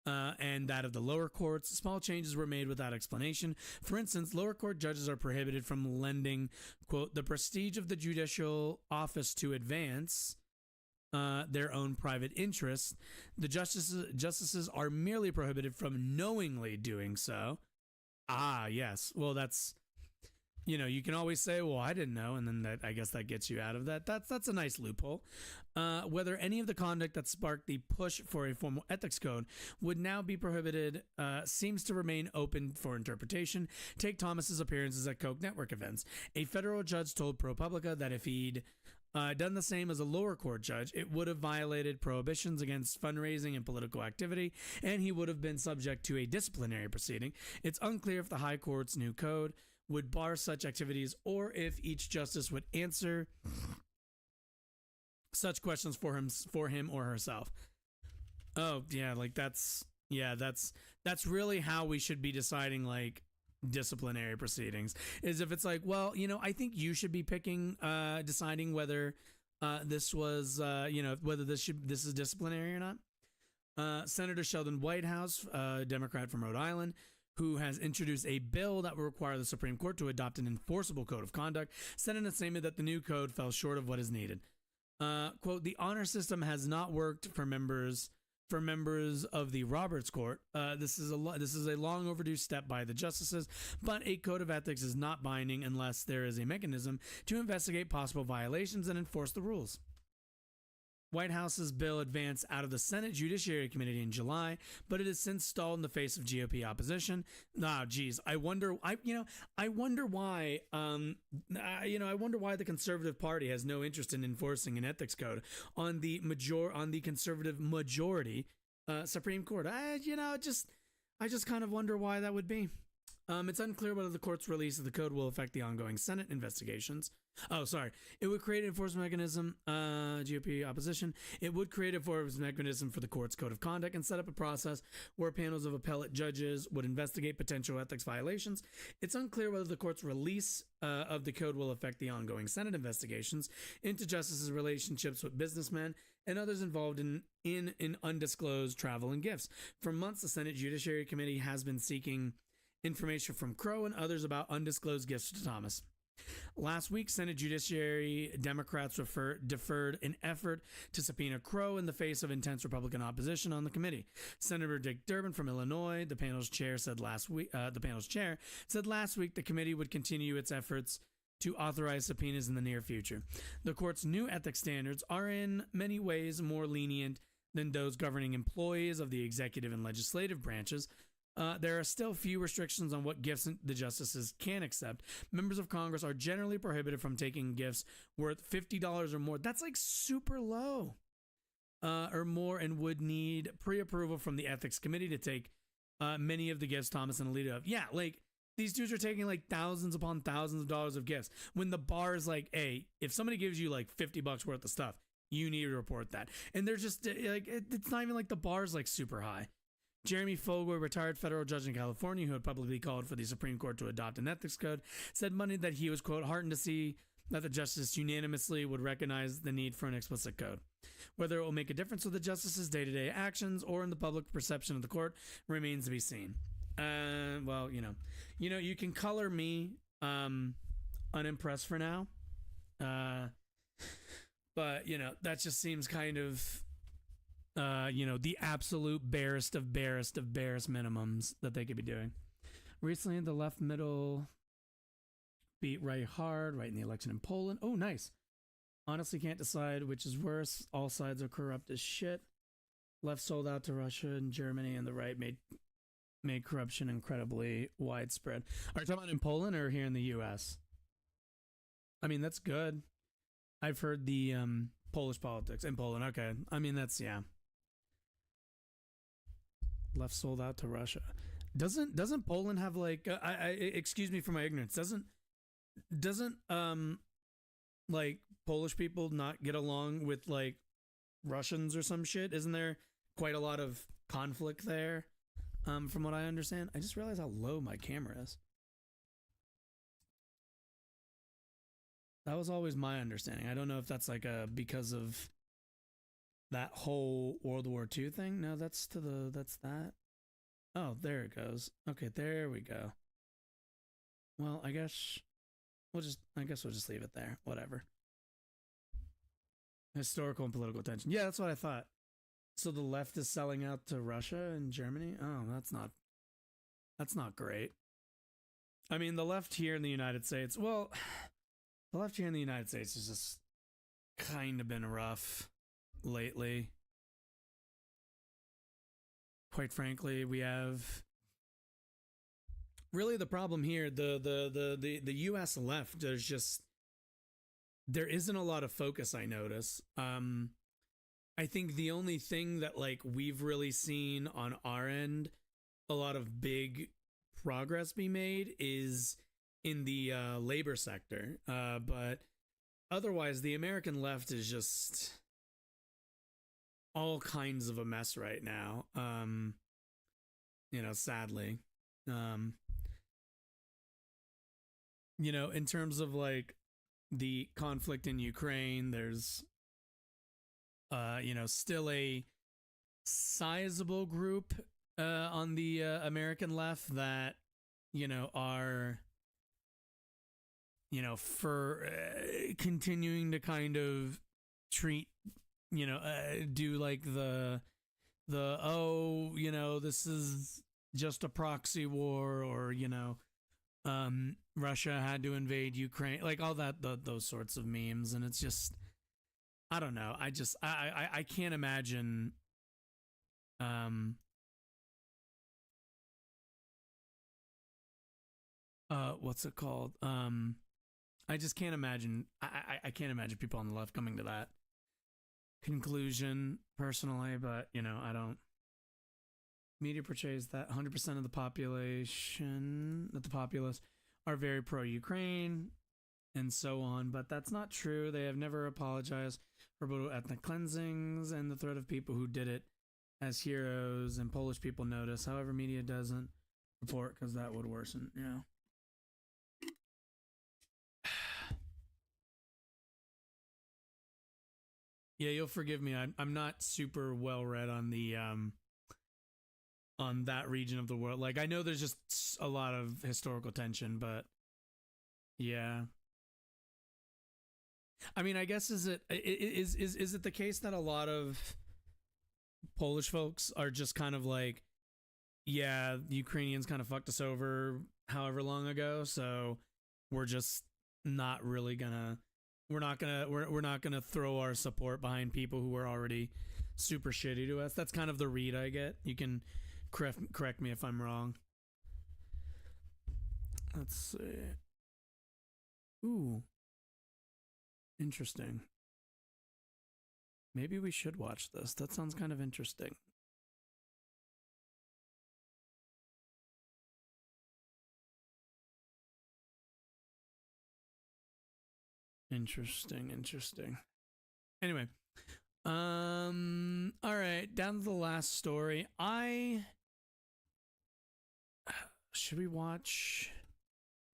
[SPEAKER 1] and that of the lower courts. Small changes were made without explanation. For instance, lower court judges are prohibited from lending, quote, the prestige of the judicial office to advance their own private interests. The justices are merely prohibited from knowingly doing so. Ah, yes. Well, that's, you can always say, well, I didn't know, and then I guess that gets you out of that. That's a nice loophole. Whether any of the conduct that sparked the push for a formal ethics code would now be prohibited seems to remain open for interpretation. Take Thomas's appearances at Koch network events. A federal judge told ProPublica that if he'd done the same as a lower court judge, it would have violated prohibitions against fundraising and political activity, and he would have been subject to a disciplinary proceeding. It's unclear if the High Court's new code would bar such activities or if each justice would answer such questions for him or herself. Oh, yeah, like that's really how we should be deciding, like, disciplinary proceedings, is if it's like, well, I think you should be picking deciding whether this was whether this is disciplinary or not. Senator Sheldon Whitehouse, Democrat from Rhode Island, who has introduced a bill that will require the Supreme Court to adopt an enforceable code of conduct, said in a statement that the new code fell short of what is needed. Quote, the honor system has not worked for members of the Roberts Court. This is a long overdue step by the justices, but a code of ethics is not binding unless there is a mechanism to investigate possible violations and enforce the rules. White House's bill advanced out of the Senate Judiciary Committee in July, but it has since stalled in the face of GOP opposition. I wonder why. I wonder why the Conservative Party has no interest in enforcing an ethics code on the conservative majority Supreme Court. I just kind of wonder why that would be. It's unclear whether the court's release of the code will affect the ongoing Senate investigations. Oh, sorry. It would create an enforcement mechanism, GOP opposition. It would create an enforcement mechanism for the court's code of conduct and set up a process where panels of appellate judges would investigate potential ethics violations. It's unclear whether the court's release of the code will affect the ongoing Senate investigations into justices' relationships with businessmen and others involved in undisclosed travel and gifts. For months, the Senate Judiciary Committee has been seeking information from Crow and others about undisclosed gifts to Thomas. Last week, Senate Judiciary Democrats deferred an effort to subpoena Crow in the face of intense Republican opposition on the committee. Senator Dick Durbin from Illinois, the panel's chair, said last week the committee would continue its efforts to authorize subpoenas in the near future. The court's new ethics standards are in many ways more lenient than those governing employees of the executive and legislative branches. There are still few restrictions on what gifts the justices can accept. Members of Congress are generally prohibited from taking gifts worth $50 or more. That's like super low or more, and would need pre-approval from the Ethics Committee to take many of the gifts Thomas and Alito have. Yeah, like these dudes are taking like thousands upon thousands of dollars of gifts when the bar is like, hey, if somebody gives you like $50 worth of stuff, you need to report that. And they're just like, it's not even like the bar's like super high. Jeremy Fogel, a retired federal judge in California who had publicly called for the Supreme Court to adopt an ethics code, said Monday that he was, quote, heartened to see that the justices unanimously would recognize the need for an explicit code. Whether it will make a difference with the justices' day-to-day actions or in the public perception of the court remains to be seen. Well, you can color me unimpressed for now. But, that just seems kind of the absolute barest of minimums that they could be doing. Recently, the left middle beat right hard, right in the election in Poland. Oh, nice. Honestly, can't decide which is worse. All sides are corrupt as shit. Left sold out to Russia and Germany, and the right made corruption incredibly widespread. Are you talking about in Poland or here in the U.S.? I mean, that's good. I've heard the Polish politics in Poland. Okay. I mean, that's, yeah. Left sold out to Russia. Doesn't Poland have like excuse me for my ignorance, doesn't like Polish people not get along with like Russians or some shit? Isn't there quite a lot of conflict there, from what I understand? I just realized how low my camera is. That was always my understanding. I don't know if that's like because of that whole World War II thing. No, that's that. Oh, there it goes. Okay, there we go. Well, I guess we'll just leave it there. Whatever. Historical and political tension. Yeah, that's what I thought. So the left is selling out to Russia and Germany? Oh, that's not great. I mean, the left here in the United States, well, the left here in the United States has just kind of been rough lately. Quite frankly, we have really the problem here, the US left, there isn't a lot of focus, I notice. I think the only thing that like we've really seen on our end a lot of big progress be made is in the labor sector. But otherwise, the American left is just all kinds of a mess right now. Sadly. In terms of like the conflict in Ukraine, there's still a sizable group on the American left that are for continuing to kind of treat do like the this is just a proxy war, or Russia had to invade Ukraine, like all that those sorts of memes. And it's just, I don't know, I can't imagine what's it called, I just can't imagine, I can't imagine people on the left coming to that conclusion personally. But I don't. Media portrays that 100% of the populace are very pro-Ukraine and so on, but that's not true. They have never apologized for brutal ethnic cleansings and the threat of people who did it as heroes, and Polish people notice. However, media doesn't report because that would worsen, Yeah, you'll forgive me. I'm not super well read on the on that region of the world. Like, I know there's just a lot of historical tension, but yeah. I mean, I guess is it the case that a lot of Polish folks are just kind of like, yeah, the Ukrainians kind of fucked us over however long ago, so we're just not really gonna we're not gonna throw our support behind people who are already super shitty to us. That's kind of the read I get. You can correct me if I'm wrong. Let's see. Ooh. Interesting. Maybe we should watch this. That sounds kind of interesting. Interesting. Anyway, all right, down to the last story. Should we watch?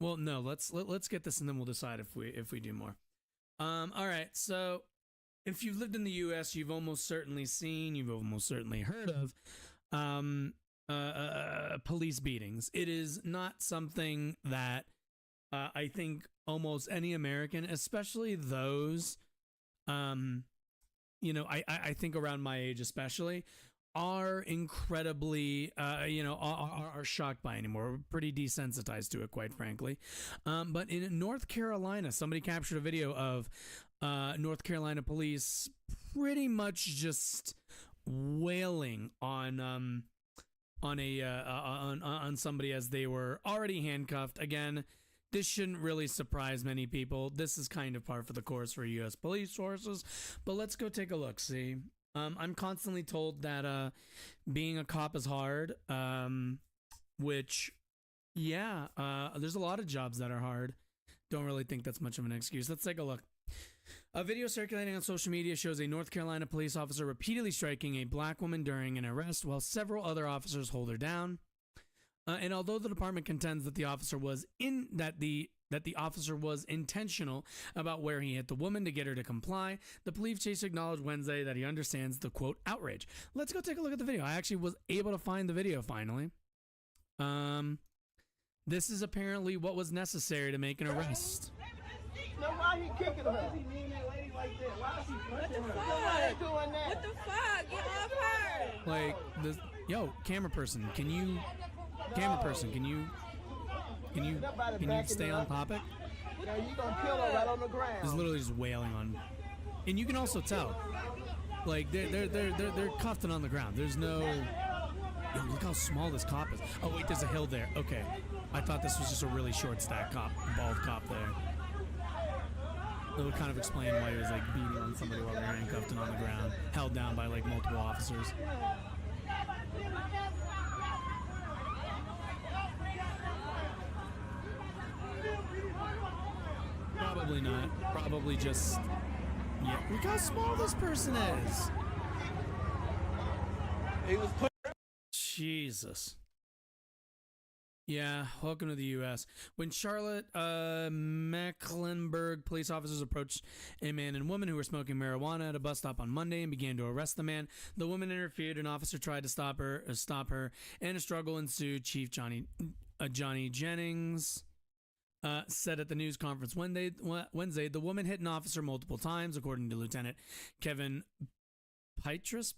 [SPEAKER 1] Well, no, let's get this and then we'll decide if we do more. All right, so if you've lived in the US, you've almost certainly heard of police beatings. It is not something that I think almost any American, especially those I think around my age especially, are incredibly are shocked by anymore. We're pretty desensitized to it, quite frankly. But in North Carolina, somebody captured a video of North Carolina police pretty much just wailing on somebody as they were already handcuffed. Again, this shouldn't really surprise many people. This is kind of par for the course for U.S. police forces. But let's go take a look. See, I'm constantly told that being a cop is hard, which, yeah, there's a lot of jobs that are hard. Don't really think that's much of an excuse. Let's take a look. A video circulating on social media shows a North Carolina police officer repeatedly striking a black woman during an arrest while several other officers hold her down. And although the department contends that the officer was intentional about where he hit the woman to get her to comply, the police chief acknowledged Wednesday that he understands the quote outrage. Let's go take a look at the video. I actually was able to find the video finally. This is apparently what was necessary to make an arrest.
[SPEAKER 7] Now why he kicking her? Why is he mean that lady like that? Why is he punching her? Why is he doing that?
[SPEAKER 8] What the fuck? Get off her!
[SPEAKER 1] Like this, yo, camera person, can you stay on topic?
[SPEAKER 7] Now you gonna kill her right on the ground.
[SPEAKER 1] He's literally just wailing on, and you can also tell, like they're cuffed and on the ground. There's no, yo, look how small this cop is. Oh wait, there's a hill there. Okay, I thought this was just a really short stack cop, bald cop there. That would kind of explain why he was like beating on somebody while they're handcuffed and on the ground, held down by like multiple officers. Probably not. Probably just, yeah. Look how small this person is.
[SPEAKER 7] He was put.
[SPEAKER 1] Jesus. Yeah, welcome to the U.S. When Charlotte Mecklenburg police officers approached a man and woman who were smoking marijuana at a bus stop on Monday and began to arrest the man, the woman interfered. An officer tried to stop her, and a struggle ensued. Chief Johnny Jennings said at the news conference Wednesday, the woman hit an officer multiple times, according to Lieutenant Kevin Petrus?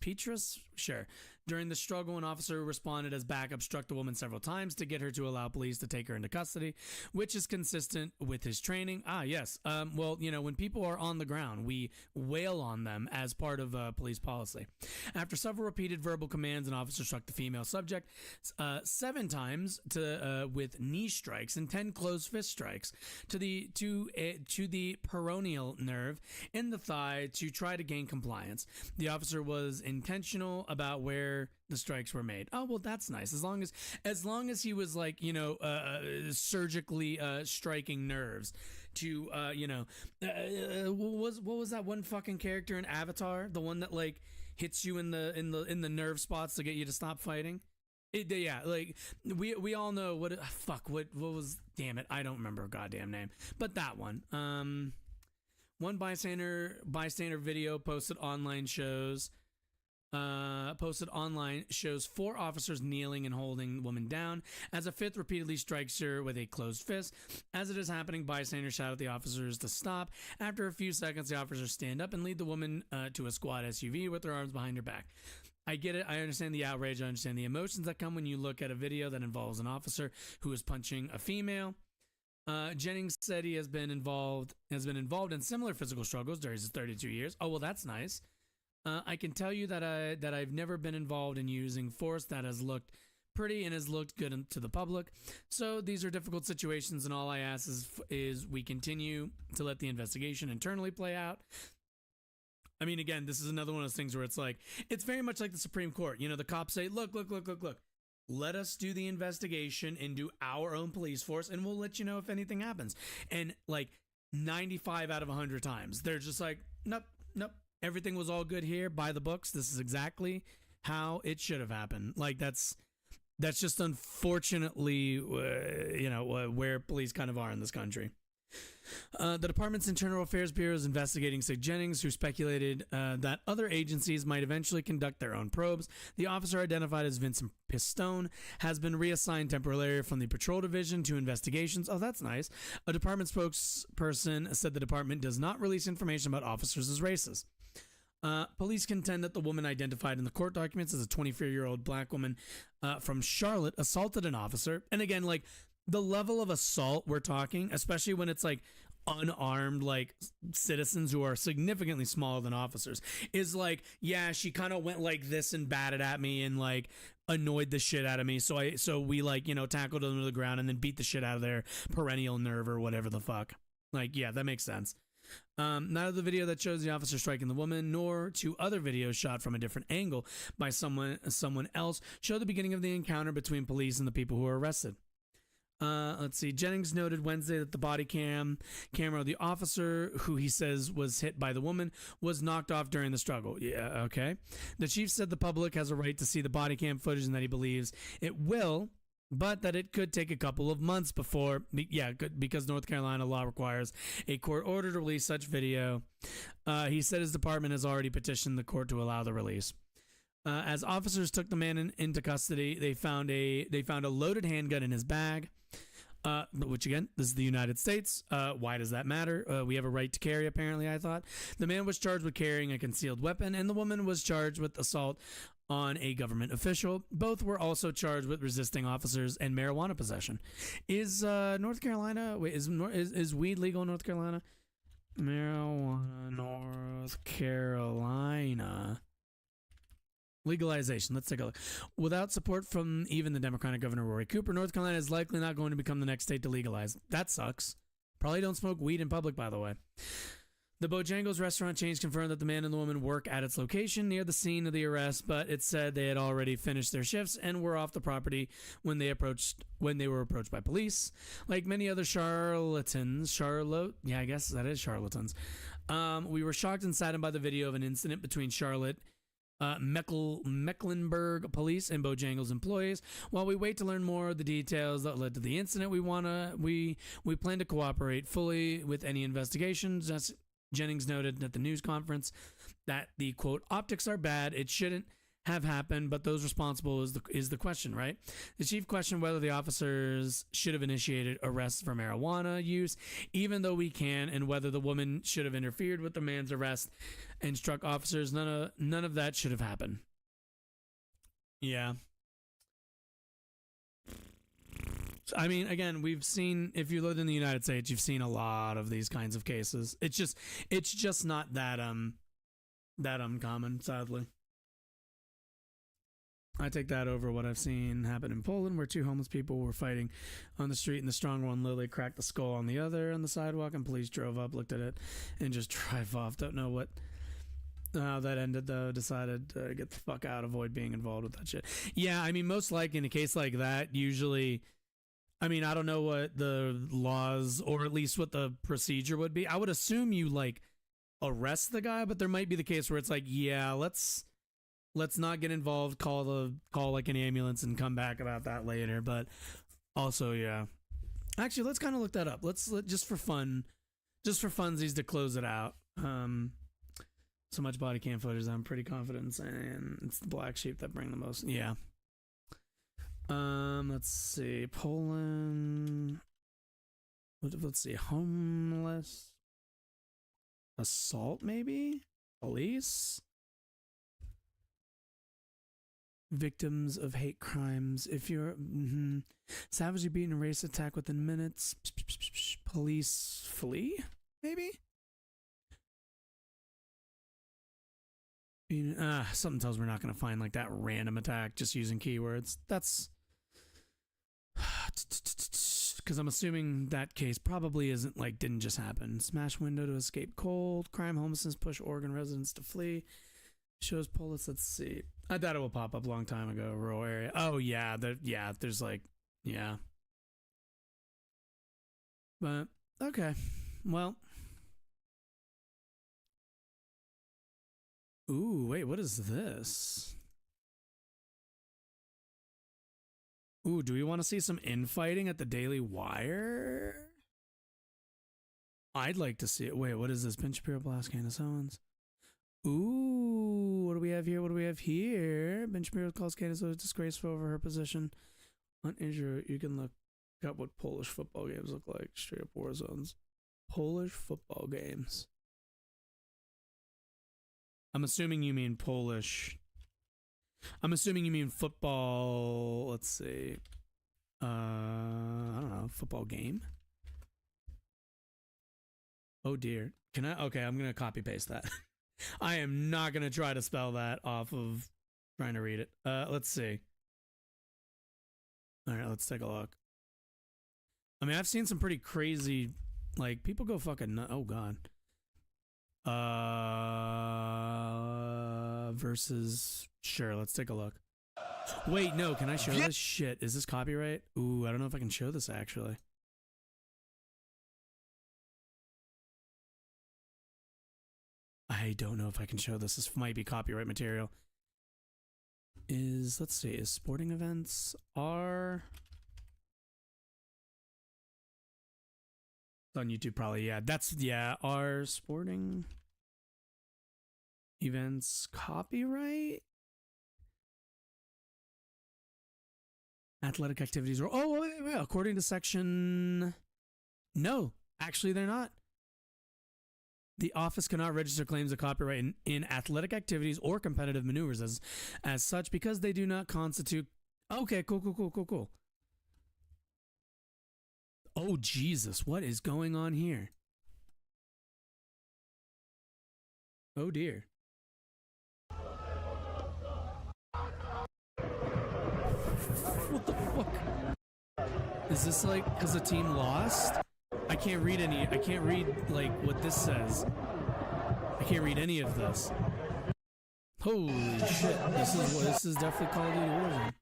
[SPEAKER 1] Sure. During the struggle, an officer responded as backup struck the woman several times to get her to allow police to take her into custody, which is consistent with his training. Ah, yes. Well, you know, when people are on the ground, we wail on them as part of police policy. After several repeated verbal commands, an officer struck the female subject 7 times with knee strikes and 10 closed fist strikes to the peroneal nerve in the thigh to try to gain compliance. The officer was intentional about where the strikes were made. Oh, well, that's nice. As long as he was like, you know, surgically striking nerves to, you know, what was that one fucking character in Avatar? The one that like hits you in the nerve spots to get you to stop fighting. Yeah, like we all know what was, damn it, I don't remember a goddamn name, but that one. One bystander video posted online shows 4 officers kneeling and holding the woman down as a 5th repeatedly strikes her with a closed fist. As it is happening, bystanders shout at the officers to stop. After a few seconds, the officers stand up and lead the woman to a squad SUV with their arms behind her back. I get it. I understand the outrage. I understand the emotions that come when you look at a video that involves an officer who is punching a female. Jennings said he has been involved in similar physical struggles during his 32 years. Oh, well, that's nice. I can tell you that I've never been involved in using force that has looked pretty and has looked good to the public. So these are difficult situations, and all I ask is we continue to let the investigation internally play out. I mean, again, this is another one of those things where it's like, it's very much like the Supreme Court. You know, the cops say, look. Let us do the investigation into our own police force, and we'll let you know if anything happens. And like 95 out of 100 times, they're just like, nope. Everything was all good here, by the books. This is exactly how it should have happened. Like that's just unfortunately, where police kind of are in this country. The department's Internal Affairs Bureau is investigating Sig Jennings, who speculated that other agencies might eventually conduct their own probes. The officer, identified as Vincent Pistone, has been reassigned temporarily from the patrol division to investigations. Oh, that's nice. A department spokesperson said the department does not release information about officers as races. Police contend that the woman identified in the court documents as a 24-year-old black woman from Charlotte assaulted an officer. And again, like, the level of assault we're talking, especially when it's like unarmed, like citizens who are significantly smaller than officers, is like, yeah, she kind of went like this and batted at me and like annoyed the shit out of me. So we like, you know, tackled them to the ground and then beat the shit out of their perennial nerve or whatever the fuck. Like, yeah, that makes sense. Neither the video that shows the officer striking the woman nor 2 other videos shot from a different angle by someone else show the beginning of the encounter between police and the people who were arrested. Let's see. Jennings noted Wednesday that the body camera of the officer, who he says was hit by the woman, was knocked off during the struggle. Yeah, okay. The chief said the public has a right to see the body cam footage and that he believes it will but that it could take a couple of months before, because North Carolina law requires a court order to release such video. He said his department has already petitioned the court to allow the release. As officers took the man into custody, they found a loaded handgun in his bag. Which again, this is the United States. Why does that matter? We have a right to carry, apparently, I thought. The man was charged with carrying a concealed weapon, and the woman was charged with assault on a government official. Both were also charged with resisting officers and marijuana possession. Is North Carolina? Wait, is weed legal in North Carolina? Marijuana, North Carolina. Legalization. Let's take a look. Without support from even the Democratic Governor Rory Cooper, North Carolina is likely not going to become the next state to legalize. That sucks. Probably don't smoke weed in public, by the way. The Bojangles restaurant chain confirmed that the man and the woman work at its location near the scene of the arrest, but it said they had already finished their shifts and were off the property when they were approached by police. Like many other charlatans, I guess that is charlatans. We were shocked and saddened by the video of an incident between Charlotte Mecklenburg police and Bojangles employees. While we wait to learn more of the details that led to the incident, we plan to cooperate fully with any investigations. As Jennings noted at the news conference that the quote optics are bad. It shouldn't have happened, but those responsible is the question, right? The chief questioned whether the officers should have initiated arrests for marijuana use, even though we can, and whether the woman should have interfered with the man's arrest and struck officers. None of that should have happened. Yeah. I mean, again, we've seen, if you lived in the United States, you've seen a lot of these kinds of cases. It's just not that uncommon, sadly. I take that over what I've seen happen in Poland, where two homeless people were fighting on the street, and the strong one literally cracked the skull on the other on the sidewalk, and police drove up, looked at it, and just drive off. Don't know how that ended, though. Decided to get the fuck out, avoid being involved with that shit. Yeah, I mean, most likely in a case like that, usually, I mean, I don't know what the laws, or at least what the procedure would be. I would assume you, like, arrest the guy, but there might be the case where it's like, yeah, let's not get involved, call like an ambulance and come back about that later. But also, yeah. Actually, let's kind of look that up. Let's just for funsies to close it out. So much body cam footage, I'm pretty confident in saying it's the black sheep that bring the most. Yeah. Let's see. Poland. Let's see. Homeless. Assault, maybe? Police? Victims of hate crimes. If you're savagely beaten, and race attack within minutes. Police flee, maybe. Something tells me we're not going to find like that random attack just using keywords. That's because I'm assuming that case probably isn't like didn't just happen. Smash window to escape cold. Crime, homelessness, push Oregon residents to flee. Shows police. Let's see. I thought it will pop up a long time ago. Rural area. Oh yeah, there's like, yeah. But okay, well. Ooh, wait, what is this? Ooh, do we want to see some infighting at the Daily Wire? I'd like to see it. Wait, what is this? Ben Shapiro, blast Candace Owens. Ooh, what do we have here? Ben Shapiro calls Candace Owens disgraceful over her position on Israel. You can look up what Polish football games look like. Straight up war zones. Polish football games. I'm assuming you mean Polish. I'm assuming you mean football. Let's see. I don't know. Football game? Oh dear. Can I? Okay, I'm going to copy paste that. I am not going to try to spell that off of trying to read it. Let's see. All right, let's take a look. I mean, I've seen some pretty crazy, like, people go fucking nuts. Oh, God. Versus, sure, let's take a look. Wait, no, can I show this? Shit, is this copyright? Ooh, I don't know if I can show this, actually. I don't know if I can show this. This might be copyright material. Let's see, is sporting events are It's on YouTube, probably. Yeah, that's our sporting events copyright. Athletic activities. Wait. According to section, no, actually, they're not. The office cannot register claims of copyright in athletic activities or competitive maneuvers as such because they do not constitute. Okay, cool. Oh, Jesus, what is going on here? Oh, dear. What the fuck? Is this like because the team lost? I can't read like what this says. I can't read any of this. Holy shit. This is definitely Call of Duty Warzone.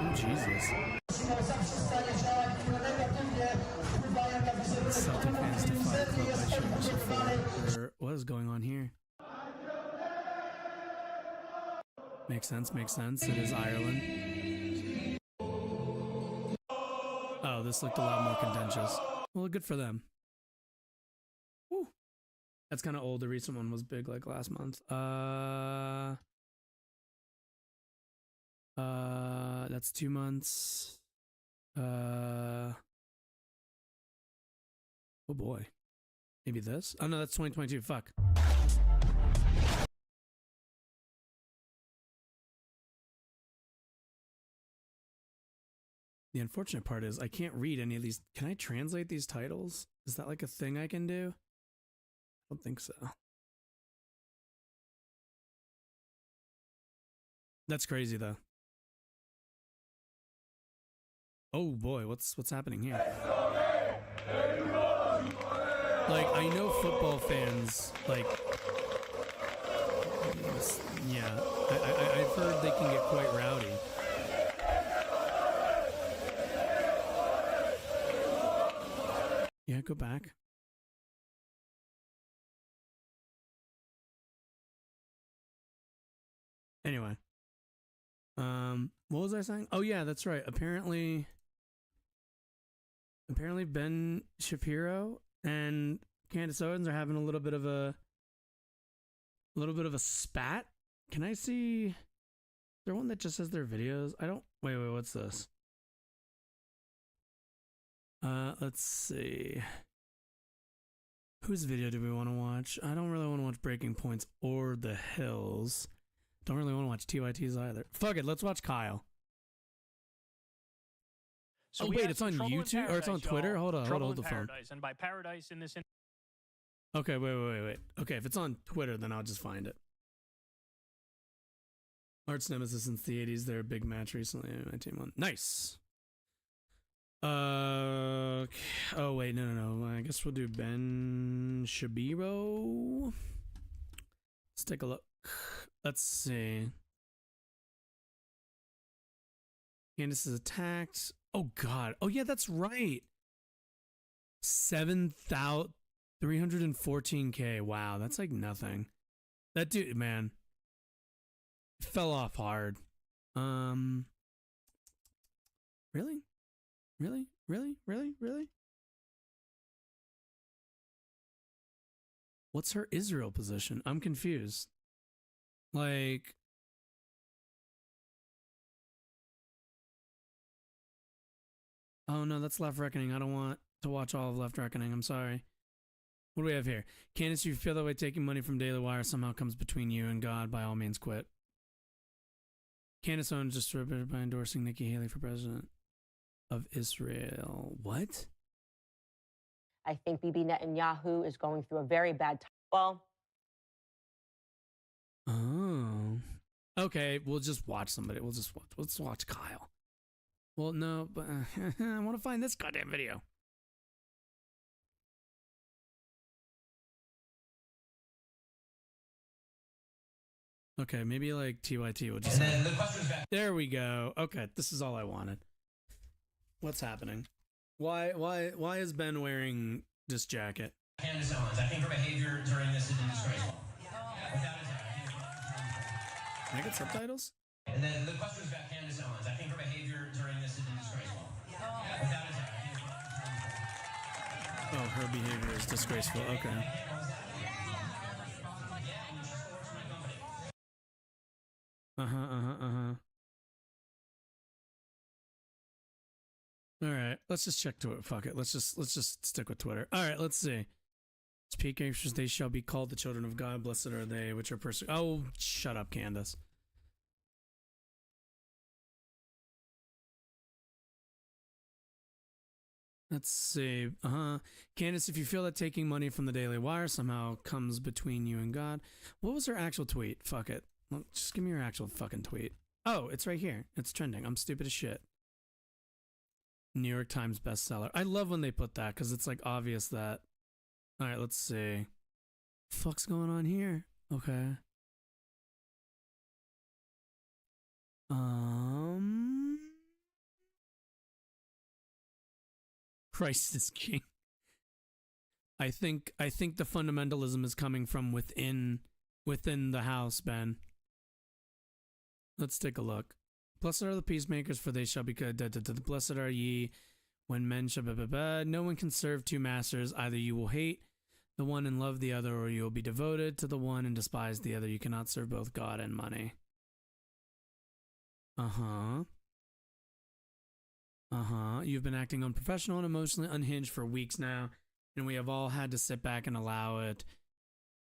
[SPEAKER 1] Oh, Jesus. Celtic fans to fight club by shooting support. What is going on here? Makes sense. It is Ireland. Oh, this looked a lot more contentious. Well, good for them. Woo. That's kind of old. The recent one was big, like last month. That's 2 months. Oh boy. Maybe this? Oh no, that's 2022. Fuck. The unfortunate part is I can't read any of these. Can I translate these titles? Is that like a thing I can do? I don't think so. That's crazy though. Oh boy, what's happening here? Like, I know football fans, like, yeah, I've heard they can get quite rowdy. Yeah, go back. Anyway. What was I saying? Oh yeah, that's right. Apparently Ben Shapiro and Candace Owens are having a little bit of a spat. Can I see? Is there one that just says their videos? I don't. Wait. What's this? Let's see. Whose video do we want to watch? I don't really want to watch Breaking Points or The Hills. Don't really want to watch TYT's either. Fuck it, let's watch Kyle. So wait, it's on YouTube or it's on Twitter? Hold on, hold the phone.
[SPEAKER 9] And by paradise in this.
[SPEAKER 1] Okay, wait. Okay, if it's on Twitter, then I'll just find it. Arch Nemesis since the 80s. They're a big match recently. My team won. Nice. Oh wait, no. I guess we'll do Ben Shapiro. Let's take a look. Let's see. Candace is attacked. Oh god. Oh yeah, that's right. 7,314K. Wow, that's like nothing. That dude, man, fell off hard. Really? What's her Israel position? I'm confused. Like, oh no, that's Left Reckoning. I don't want to watch all of Left Reckoning. I'm sorry. What do we have here? Candace, you feel that way taking money from Daily Wire somehow comes between you and God, by all means quit. Candace Owens distributed by endorsing Nikki Haley for president of Israel. What?
[SPEAKER 10] I think Bibi Netanyahu is going through a very bad time. Well,
[SPEAKER 1] oh, okay. We'll just watch somebody. Let's watch Kyle. Well, no, but I want to find this goddamn video. Okay, maybe like TYT will just. There we go. Okay, this is all I wanted. What's happening? Why is Ben wearing this jacket?
[SPEAKER 11] Candace Owens, I think her behavior during this is disgraceful.
[SPEAKER 1] Can I get subtitles?
[SPEAKER 11] And then the question is about Candace Owens. I think her behavior during this is disgraceful.
[SPEAKER 1] Oh, her behavior is disgraceful. Okay. All right, let's just check Twitter. Fuck it. Let's just stick with Twitter. All right, let's see. Speak anxious, they shall be called the children of God. Blessed are they which are persecuted. Oh, shut up, Candace. Let's see. Candace, if you feel that taking money from the Daily Wire somehow comes between you and God, what was her actual tweet? Fuck it. Well, just give me your actual fucking tweet. Oh, it's right here. It's trending. I'm stupid as shit. New York Times bestseller. I love when they put that because it's like obvious that. All right, let's see. Fuck's going on here? Okay. Christ is king. I think the fundamentalism is coming from within the house, Ben. Let's take a look. Blessed are the peacemakers, for they shall be good. Blessed are ye when men shall no one can serve two masters. Either you will hate the one and love the other, or you will be devoted to the one and despise the other. You cannot serve both God and money. You've been acting unprofessional and emotionally unhinged for weeks now, and we have all had to sit back and allow it,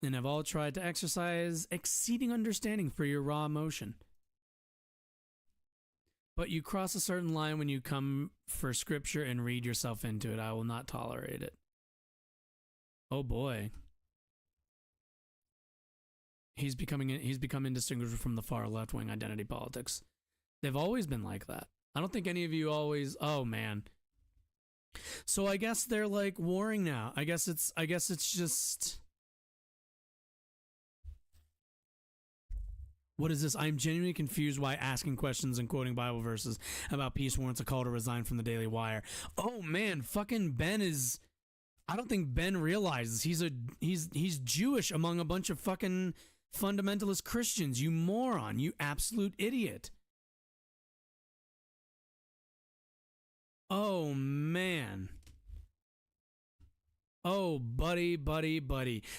[SPEAKER 1] and have all tried to exercise exceeding understanding for your raw emotion. But you cross a certain line when you come for scripture and read yourself into it. I will not tolerate it. Oh boy. He's become indistinguishable from the far left-wing identity politics. They've always been like that. I don't think any of you always. Oh man. So I guess they're like warring now. I guess it's just. What is this? I'm genuinely confused why asking questions and quoting Bible verses about peace warrants a call to resign from the Daily Wire. Oh man, fucking Ben is. I don't think Ben realizes he's Jewish among a bunch of fucking fundamentalist Christians. You moron, you absolute idiot. Oh man. Oh, buddy.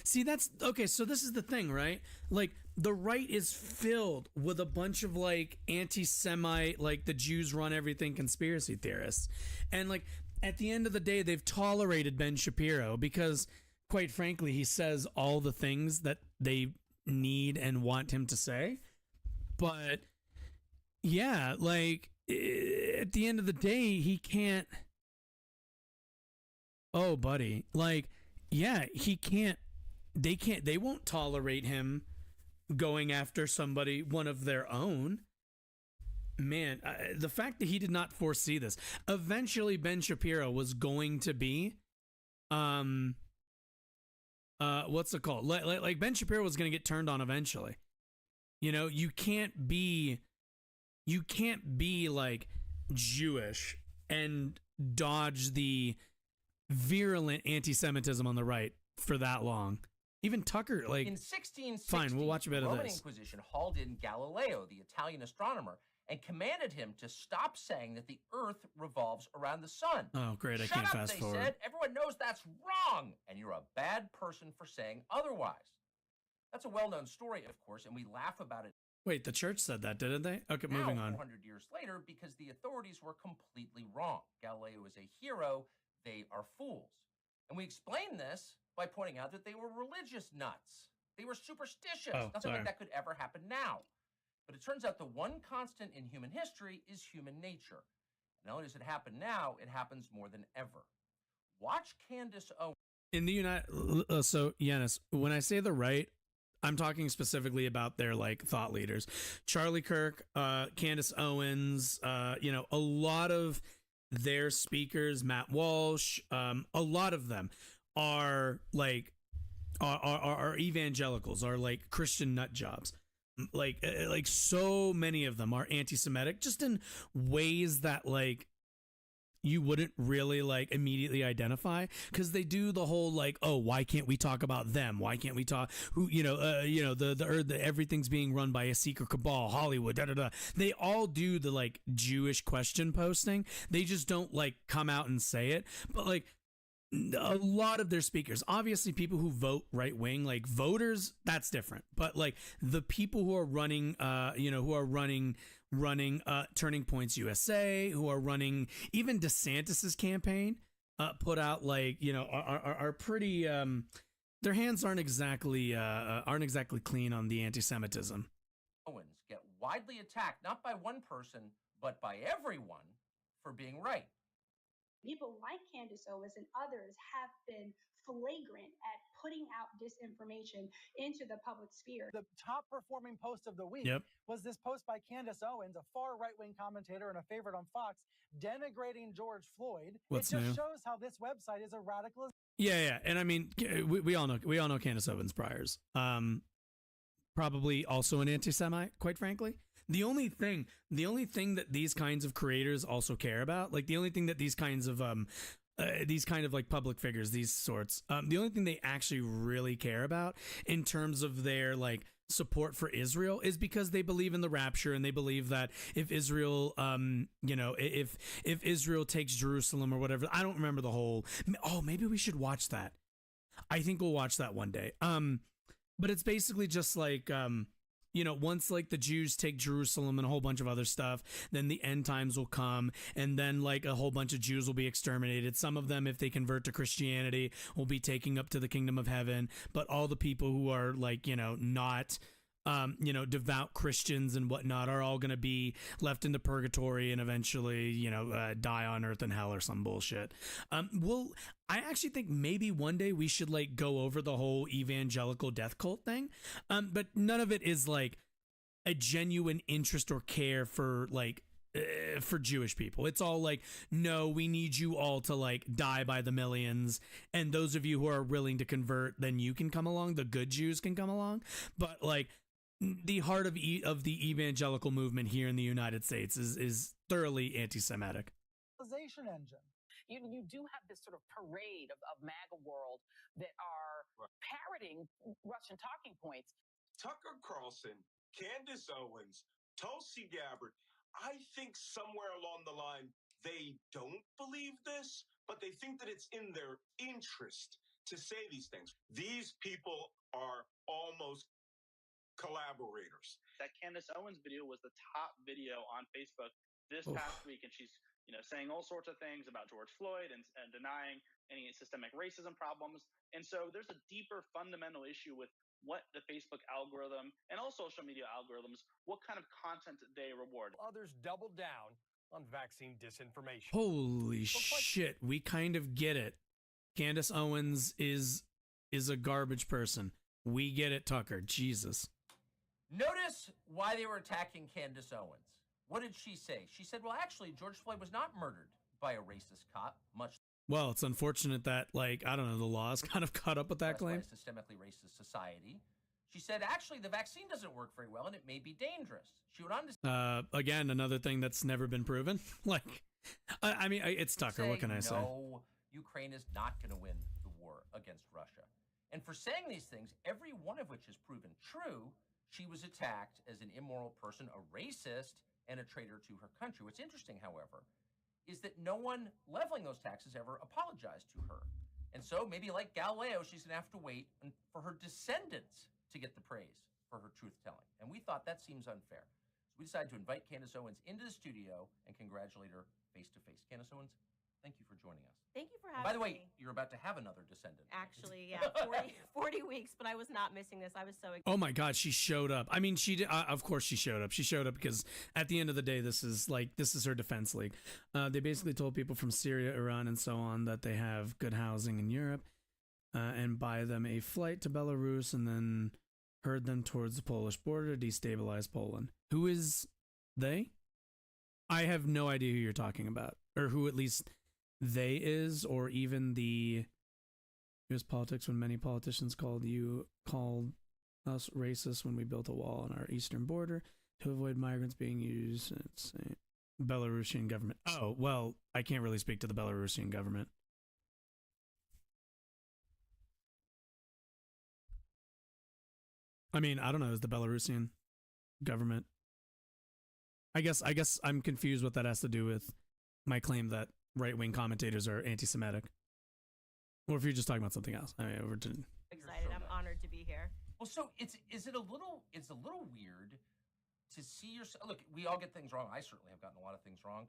[SPEAKER 1] See, that's okay. So this is the thing, right? Like the right is filled with a bunch of like anti-Semite, like the Jews run everything conspiracy theorists. And like at the end of the day, they've tolerated Ben Shapiro because quite frankly, he says all the things that they need and want him to say. But yeah, like at the end of the day, he can't. Oh, buddy. Like, yeah, he can't. They won't tolerate him going after somebody, one of their own. Man, the fact that he did not foresee this. Eventually, Ben Shapiro was going to be, what's it called? Like Ben Shapiro was going to get turned on eventually. You know, you can't be like Jewish and dodge the virulent anti-Semitism on the right for that long. Even Tucker, like,
[SPEAKER 9] in 1660,
[SPEAKER 1] fine, we'll watch a bit
[SPEAKER 9] the
[SPEAKER 1] of
[SPEAKER 9] Roman
[SPEAKER 1] this.
[SPEAKER 9] Inquisition hauled in Galileo, the Italian astronomer, and commanded him to stop saying that the Earth revolves around the sun.
[SPEAKER 1] Oh, great! I
[SPEAKER 9] Shut
[SPEAKER 1] can't
[SPEAKER 9] up,
[SPEAKER 1] fast
[SPEAKER 9] they
[SPEAKER 1] forward.
[SPEAKER 9] said. Everyone knows that's wrong, and you're a bad person for saying otherwise. That's a well-known story, of course, and we laugh about it.
[SPEAKER 1] Wait, the church said that, didn't they? Okay,
[SPEAKER 9] Now,
[SPEAKER 1] moving on.
[SPEAKER 9] 400 years later, because the authorities were completely wrong. Galileo is a hero. They are fools. And we explain this by pointing out that they were religious nuts. They were superstitious.
[SPEAKER 1] Oh,
[SPEAKER 9] Nothing
[SPEAKER 1] sorry.
[SPEAKER 9] like that could ever happen now. But it turns out the one constant in human history is human nature. And not only does it happen now, it happens more than ever. Watch Candace Owens.
[SPEAKER 1] In the so Yanis, when I say the right, I'm talking specifically about their like thought leaders, Charlie Kirk, Candace Owens, you know, a lot of their speakers, Matt Walsh, a lot of them are like are evangelicals, are like Christian nut jobs. Like so many of them are anti-Semitic, just in ways that like you wouldn't really like immediately identify, because they do the whole like, oh, why can't we talk about them? Why can't we talk the everything's being run by a secret cabal, Hollywood, da da da. They all do the like Jewish question posting. They just don't like come out and say it. But like a lot of their speakers, obviously people who vote right wing, like voters, that's different. But like the people who are running, Turning Points USA, who are running even DeSantis's campaign, put out like, are pretty, their hands aren't exactly clean on the anti-Semitism.
[SPEAKER 9] Owens get widely attacked, not by one person, but by everyone for being right.
[SPEAKER 12] People like Candace Owens and others have been flagrant at putting out disinformation into the public sphere.
[SPEAKER 13] The top performing post of the week was this post by Candace Owens, a far right-wing commentator and a favorite on Fox, denigrating George Floyd. It just shows how this website is a radical.
[SPEAKER 1] Yeah. And I mean, we all know Candace Owens priors. Probably also an anti-Semite, quite frankly. The only thing that these kinds of creators also care about, like the only thing that these kind of like public figures, these sorts, the only thing they actually really care about in terms of their like support for Israel is because they believe in the rapture, and they believe that if Israel, if Israel takes Jerusalem or whatever, I don't remember the whole. Oh, maybe we should watch that. I think we'll watch that one day. But it's basically just like, once like the Jews take Jerusalem and a whole bunch of other stuff, then the end times will come, and then like a whole bunch of Jews will be exterminated. Some of them, if they convert to Christianity, will be taken up to the kingdom of heaven. But all the people who are like, not, devout Christians and whatnot are all going to be left into purgatory and eventually, die on earth in hell or some bullshit. I actually think maybe one day we should like go over the whole evangelical death cult thing. But none of it is like a genuine interest or care for like, for Jewish people. It's all like, no, we need you all to like die by the millions, and those of you who are willing to convert, then you can come along. The good Jews can come along. But like the heart of the evangelical movement here in the United States is thoroughly anti-Semitic.
[SPEAKER 13] Engine.
[SPEAKER 3] You do have this sort of parade of MAGA world that are parroting Russian talking points.
[SPEAKER 14] Tucker Carlson, Candace Owens, Tulsi Gabbard, I think somewhere along the line, they don't believe this, but they think that it's in their interest to say these things. These people are almost collaborators.
[SPEAKER 15] That Candace Owens video was the top video on Facebook this past week, and she's saying all sorts of things about George Floyd and denying any systemic racism problems. And so there's a deeper fundamental issue with what the Facebook algorithm and all social media algorithms, what kind of content they reward.
[SPEAKER 16] Others double down on vaccine disinformation.
[SPEAKER 1] Holy shit, we kind of get it. Candace Owens is a garbage person. We get it, Tucker. Jesus.
[SPEAKER 9] Notice why they were attacking Candace Owens. What did she say? She said, well, actually, George Floyd was not murdered by a racist cop, much.
[SPEAKER 1] Well, it's unfortunate that, like, I don't know, the laws kind of caught up with that claim.
[SPEAKER 9] By a systemically racist society. She said, actually, the vaccine doesn't work very well, and it may be dangerous. She went on to
[SPEAKER 1] again, another thing that's never been proven. Like, I mean, it's Tucker. What can I say?
[SPEAKER 9] No, Ukraine is not going to win the war against Russia. And for saying these things, every one of which is proven true, she was attacked as an immoral person, a racist, and a traitor to her country. What's interesting, however, is that no one leveling those taxes ever apologized to her. And so maybe like Galileo, she's going to have to wait for her descendants to get the praise for her truth-telling. And we thought that seems unfair. So we decided to invite Candace Owens into the studio and congratulate her face-to-face. Candace Owens, thank you for joining us.
[SPEAKER 17] Thank you for having me.
[SPEAKER 9] By the way, you're about to have another descendant.
[SPEAKER 17] Actually, yeah, 40 weeks, but I was not missing this. I was so excited.
[SPEAKER 1] Oh my God, she showed up. I mean, she did. Of course she showed up. She showed up because at the end of the day, this is her defense league. They basically told people from Syria, Iran, and so on that they have good housing in Europe and buy them a flight to Belarus and then herd them towards the Polish border to destabilize Poland. Who is they? I have no idea who you're talking about, or who at least they is, or even the U.S. politics when many politicians called us racist when we built a wall on our eastern border to avoid migrants being used. It's a Belarusian government. Oh, well, I can't really speak to the Belarusian government. I mean, I don't know. Is the Belarusian government? I guess I'm confused what that has to do with my claim that right-wing commentators are anti-Semitic. Or if you're just talking about something else. I mean,
[SPEAKER 17] Excited. I'm honored to be here.
[SPEAKER 9] Well, so it's a little weird to see yourself. Look, we all get things wrong. I certainly have gotten a lot of things wrong.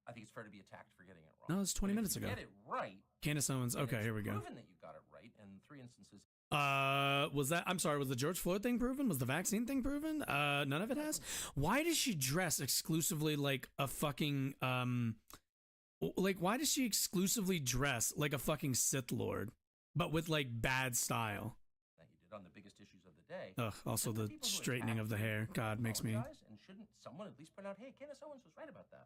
[SPEAKER 9] I think it's fair to be attacked for getting it wrong.
[SPEAKER 1] No, it's 20 minutes ago.
[SPEAKER 9] Get it right.
[SPEAKER 1] Candace Owens. Okay, here we go.
[SPEAKER 9] Proven that you got it right in 3 instances.
[SPEAKER 1] Was that? I'm sorry. Was the George Floyd thing proven? Was the vaccine thing proven? None of it has. Why does she dress exclusively like a fucking like? Why does she exclusively dress like a fucking Sith Lord, but with like bad style?
[SPEAKER 9] That you did on the biggest issues of the day.
[SPEAKER 1] Ugh. Also the straightening of the hair. God makes me.
[SPEAKER 9] And shouldn't someone at least point out, hey, Candace Owens was right about that?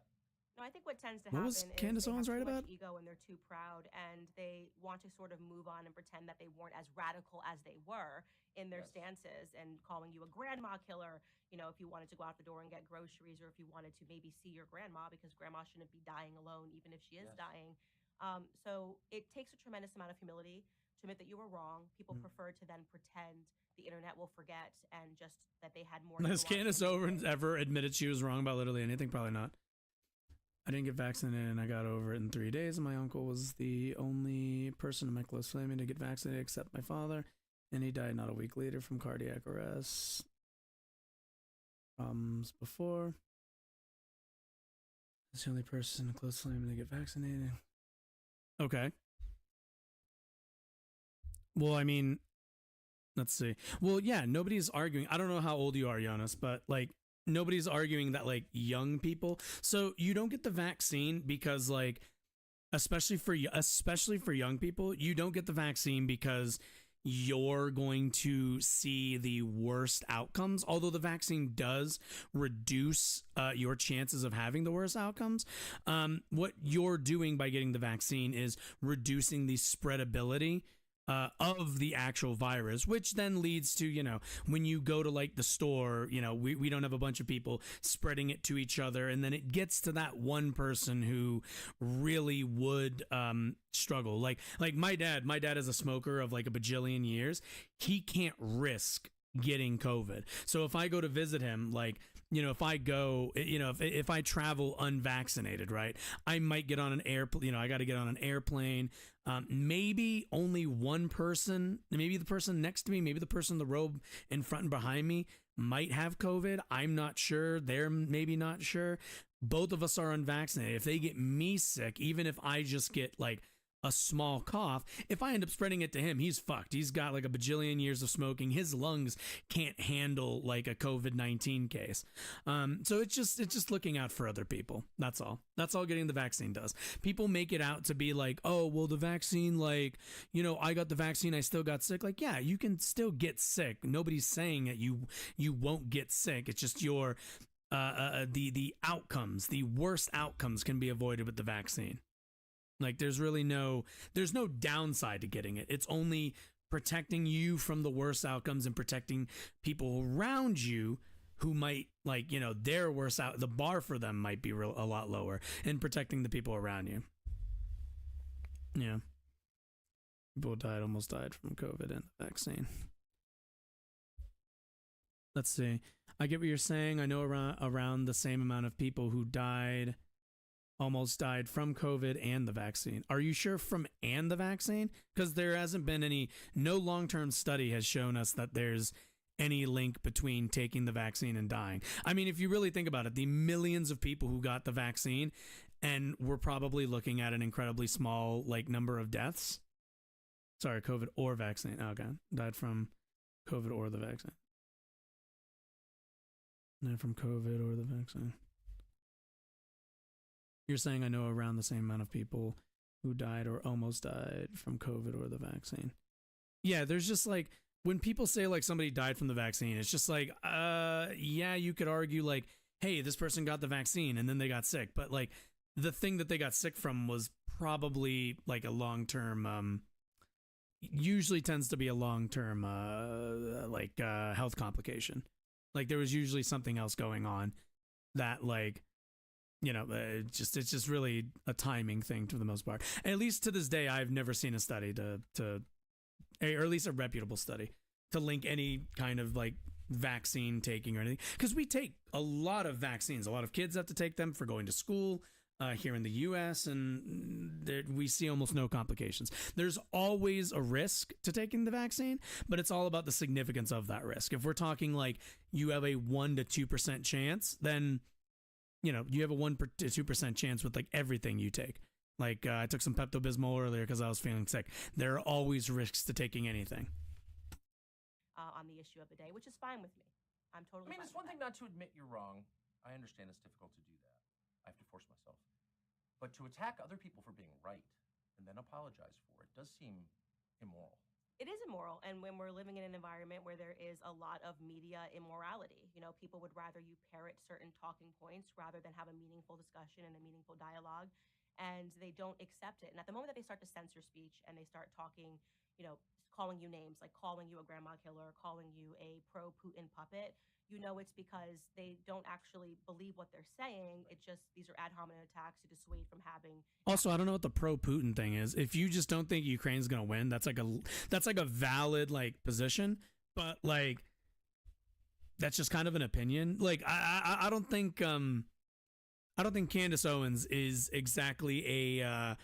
[SPEAKER 17] No, I think what tends to
[SPEAKER 1] What
[SPEAKER 17] happen
[SPEAKER 1] was
[SPEAKER 17] is
[SPEAKER 1] Candace
[SPEAKER 17] they
[SPEAKER 1] Owens
[SPEAKER 17] have
[SPEAKER 1] right
[SPEAKER 17] too much
[SPEAKER 1] about?
[SPEAKER 17] ego and they're too proud, and they want to sort of move on and pretend that they weren't as radical as they were in their stances, and calling you a grandma killer. You know, if you wanted to go out the door and get groceries, or if you wanted to maybe see your grandma, because grandma shouldn't be dying alone, even if she is dying. So it takes a tremendous amount of humility to admit that you were wrong. People prefer to then pretend the internet will forget and just that they had more.
[SPEAKER 1] Has Candace Owens ever admitted she was wrong about literally anything? Probably not. I didn't get vaccinated and I got over it in 3 days. And my uncle was the only person in my close family to get vaccinated except my father. And he died not a week later from cardiac arrest. Problems before. That's the only person in close family to get vaccinated. Okay. Well, I mean, let's see. Well, yeah, nobody's arguing. I don't know how old you are, Giannis, but like, nobody's arguing that like young people. So you don't get the vaccine because like, especially for young people, you don't get the vaccine because you're going to see the worst outcomes. Although the vaccine does reduce your chances of having the worst outcomes. What you're doing by getting the vaccine is reducing the spreadability of the actual virus, which then leads to, you know, when you go to like the store, you know, we don't have a bunch of people spreading it to each other. And then it gets to that one person who really would struggle. Like my dad is a smoker of like a bajillion years. He can't risk getting COVID. So if I go to visit him, like, you know, if I go, you know, if I travel unvaccinated, right, I might get on an airplane, you know, I got to get on an airplane. Maybe only one person, maybe the person next to me, maybe the person in the row in front and behind me might have COVID. I'm not sure. They're maybe not sure. Both of us are unvaccinated. If they get me sick, even if I just get like a small cough, if I end up spreading it to him, he's fucked. He's got like a bajillion years of smoking. His lungs can't handle like a COVID-19 case. So it's just looking out for other people. That's all getting the vaccine does. People make it out to be like, oh, well, the vaccine, like, you know, I got the vaccine, I still got sick. Like, yeah, you can still get sick. Nobody's saying that you won't get sick. It's just your the outcomes, the worst outcomes can be avoided with the vaccine. Like there's no downside to getting it. It's only protecting you from the worst outcomes and protecting people around you who might, like, you know, their worst out, the bar for them might be a lot lower, and protecting the people around you. Yeah. People almost died from COVID and the vaccine. Let's see. I get what you're saying. I know around the same amount of people who almost died from COVID and the vaccine. Are you sure from and the vaccine? Because there hasn't been no long-term study has shown us that there's any link between taking the vaccine and dying. I mean, if you really think about it, the millions of people who got the vaccine, and we're probably looking at an incredibly small like number of deaths. Sorry, COVID or vaccine. Oh, God. Died from COVID or the vaccine. Died from COVID or the vaccine. You're saying I know around the same amount of people who died or almost died from COVID or the vaccine. Yeah, there's just like, when people say like somebody died from the vaccine, it's just like, yeah, you could argue like, hey, this person got the vaccine and then they got sick. But like the thing that they got sick from was probably like a long-term, usually tends to be a long-term health complication. Like there was usually something else going on that like, you know, it's just really a timing thing for the most part. And at least to this day, I've never seen a study or at least a reputable study to link any kind of like vaccine taking or anything. Because we take a lot of vaccines. A lot of kids have to take them for going to school. here in the U.S., and we see almost no complications. There's always a risk to taking the vaccine, but it's all about the significance of that risk. If we're talking like you have a 1 to 2% chance, then you have a 1 to 2% chance with like everything you take. Like I took some Pepto-Bismol earlier because I was feeling sick. There are always risks to taking anything.
[SPEAKER 17] On the issue of the day, which is fine with me. I'm totally.
[SPEAKER 9] I mean, it's one thing not to admit you're wrong. I understand it's difficult to do that. I have to force myself. But to attack other people for being right and then apologize for it does seem immoral.
[SPEAKER 17] It is immoral. And when we're living in an environment where there is a lot of media immorality, people would rather you parrot certain talking points rather than have a meaningful discussion and a meaningful dialogue. And they don't accept it. And at the moment that they start to censor speech and they start talking, calling you names, like calling you a grandma killer, calling you a pro-Putin puppet, it's because they don't actually believe what they're saying. It just, these are ad hominem attacks to dissuade from having.
[SPEAKER 1] Also, I don't know what the pro-Putin thing is. If you just don't think Ukraine's going to win, that's like a valid like position, but like that's just kind of an opinion. Like I don't think Candace Owens is exactly a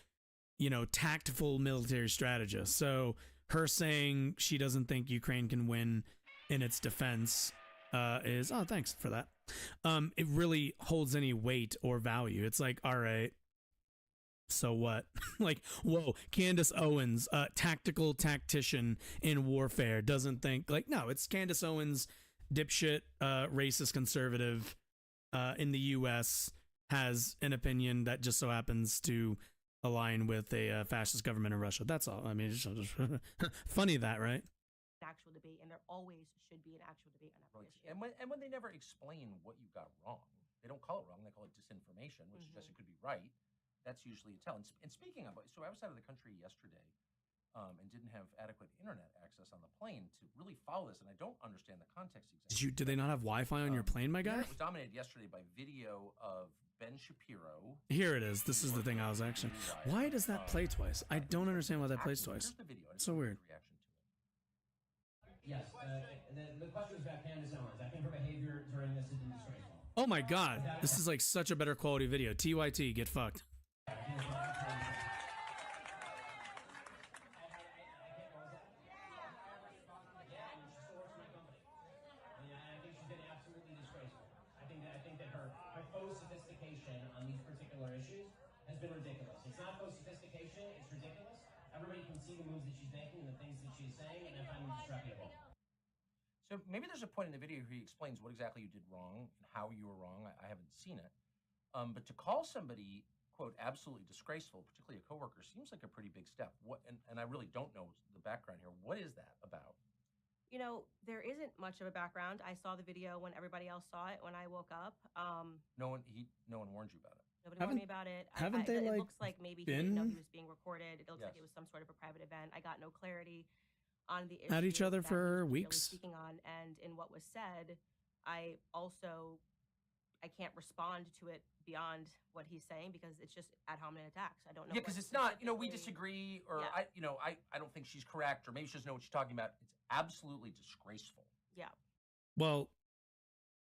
[SPEAKER 1] tactful military strategist. So her saying she doesn't think Ukraine can win in its defense is, oh, thanks for that. It really holds any weight or value. It's like, all right, so what? Like, whoa, Candace Owens, tactical tactician in warfare, doesn't think like, no, it's Candace Owens, dipshit, racist conservative in the U.S., has an opinion that just so happens to align with a fascist government in Russia. That's all. I mean, it's just funny that, right?
[SPEAKER 17] Actual debate, and there always should be an actual debate on every issue.
[SPEAKER 9] And when they never explain what you got wrong, they don't call it wrong, they call it disinformation, which suggests it could be right. That's usually a tell. And speaking of, so I was out of the country yesterday and didn't have adequate internet access on the plane to really follow this, and I don't understand the context exactly.
[SPEAKER 1] Did they not have Wi-Fi on your plane, my guy?
[SPEAKER 9] It was dominated yesterday by video of Ben Shapiro.
[SPEAKER 1] Here it is. This is the thing I was actually. Why does that play twice? I don't understand why that plays twice. It's so weird.
[SPEAKER 11] Yes, the question was about Candace Owens. I think her behavior during this has been disgraceful.
[SPEAKER 1] Oh my god, this is like such a better quality video. TYT, get fucked.
[SPEAKER 11] Been ridiculous. It's not post sophistication, it's ridiculous. Everybody can see the moves that she's making and the things that she's saying, and I find them disreputable.
[SPEAKER 9] So maybe there's a point in the video where he explains what exactly you did wrong and how you were wrong. I haven't seen it. But to call somebody, quote, absolutely disgraceful, particularly a coworker, seems like a pretty big step. And I really don't know the background here. What is that about?
[SPEAKER 17] There isn't much of a background. I saw the video when everybody else saw it when I woke up.
[SPEAKER 9] No one warned you about it.
[SPEAKER 17] Nobody warned me about it. It looks like maybe he didn't know he was being recorded. It looks like it was some sort of a private event. I got no clarity on the issue
[SPEAKER 1] at each other
[SPEAKER 17] that
[SPEAKER 1] for
[SPEAKER 17] he was
[SPEAKER 1] weeks.
[SPEAKER 17] Speaking on, and in what was said, I can't respond to it beyond what he's saying because it's just ad hominem attacks. I don't know.
[SPEAKER 9] Yeah, because it's not. We disagree, or I don't think she's correct, or maybe she doesn't know what she's talking about. It's absolutely disgraceful.
[SPEAKER 17] Yeah.
[SPEAKER 1] Well,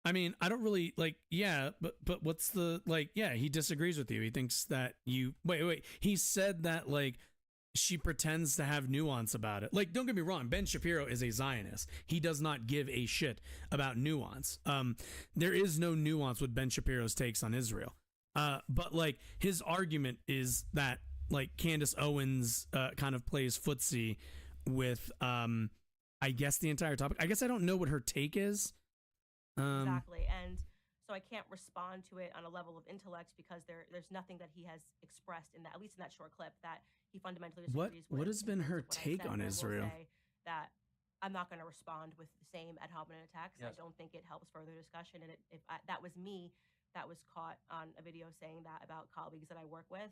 [SPEAKER 1] I mean, I don't really but what's the he disagrees with you. He thinks that you wait. He said that she pretends to have nuance about it. Like, don't get me wrong, Ben Shapiro is a Zionist. He does not give a shit about nuance. There is no nuance with Ben Shapiro's takes on Israel. But his argument is that Candace Owens kind of plays footsie with I guess the entire topic. I guess I don't know what her take is.
[SPEAKER 17] Exactly, and so I can't respond to it on a level of intellect because there's nothing that he has expressed in that, at least in that short clip, that he fundamentally disagrees with.
[SPEAKER 1] What has been her take on Israel?
[SPEAKER 17] That I'm not going to respond with the same ad hominem attacks.
[SPEAKER 9] Yes.
[SPEAKER 17] I don't think it helps further discussion, and if that was me, that was caught on a video saying that about colleagues that I work with,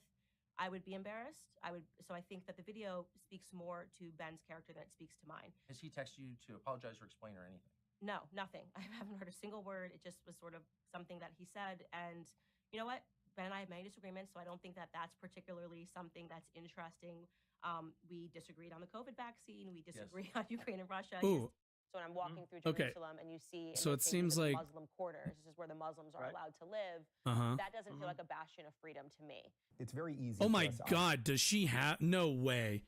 [SPEAKER 17] I would be embarrassed. So I think that the video speaks more to Ben's character than it speaks to mine.
[SPEAKER 9] Has he texted you to apologize or explain or anything?
[SPEAKER 17] No, nothing. I haven't heard a single word. It just was sort of something that he said. And you know what? Ben and I have many disagreements, so I don't think that that's particularly something that's interesting. We disagreed on the COVID vaccine. We disagree on Ukraine and Russia.
[SPEAKER 1] Ooh,
[SPEAKER 10] So when I'm walking through
[SPEAKER 1] Okay.
[SPEAKER 10] Jerusalem and you see, and
[SPEAKER 1] So
[SPEAKER 10] they
[SPEAKER 1] it
[SPEAKER 10] say
[SPEAKER 1] seems
[SPEAKER 10] these are the
[SPEAKER 1] like-
[SPEAKER 10] Muslim quarters. This is where the Muslims are
[SPEAKER 18] Right.
[SPEAKER 10] allowed to live.
[SPEAKER 1] Uh-huh.
[SPEAKER 10] That doesn't feel like a bastion of freedom to me.
[SPEAKER 18] It's very easy.
[SPEAKER 1] Oh
[SPEAKER 18] for
[SPEAKER 1] my
[SPEAKER 18] us
[SPEAKER 1] God, does she have? No way.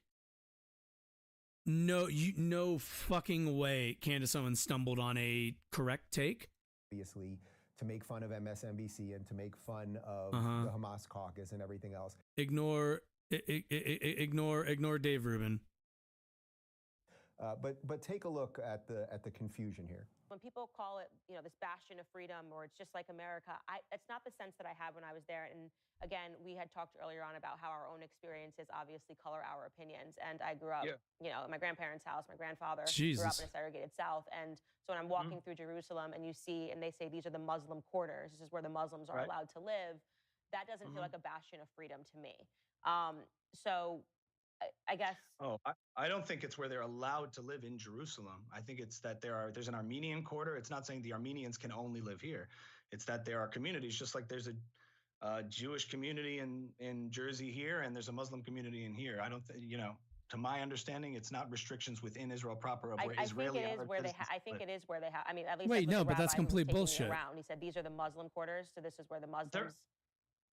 [SPEAKER 1] No fucking way Candace Owens stumbled on a correct take.
[SPEAKER 18] Obviously, to make fun of MSNBC and to make fun of
[SPEAKER 1] Uh-huh.
[SPEAKER 18] the Hamas caucus and everything else.
[SPEAKER 1] Ignore Dave Rubin.
[SPEAKER 18] But take a look at the confusion here.
[SPEAKER 10] When people call it, this bastion of freedom, or it's just like America, it's not the sense that I had when I was there. And again, we had talked earlier on about how our own experiences obviously color our opinions. And I grew up, at my grandparents' house. My grandfather grew up in a segregated South. And so when I'm walking through Jerusalem and you see, and they say these are the Muslim quarters, this is where the Muslims are allowed to live, that doesn't feel like a bastion of freedom to me. So I guess.
[SPEAKER 19] Oh, I don't think it's where they're allowed to live in Jerusalem. I think it's that there's an Armenian quarter. It's not saying the Armenians can only live here. It's that there are communities, just like there's a Jewish community in Jersey here, and there's a Muslim community in here. I don't think, to my understanding, it's not restrictions within Israel proper of where Israeli.
[SPEAKER 10] I think it is where they have. I think it is where they have. I mean, at least
[SPEAKER 1] Wait,
[SPEAKER 10] that's what
[SPEAKER 1] no,
[SPEAKER 10] the
[SPEAKER 1] but that's
[SPEAKER 10] rabbi who was
[SPEAKER 1] complete
[SPEAKER 10] taking me
[SPEAKER 1] bullshit.
[SPEAKER 10] around. He said these are the Muslim quarters, so this is where the Muslims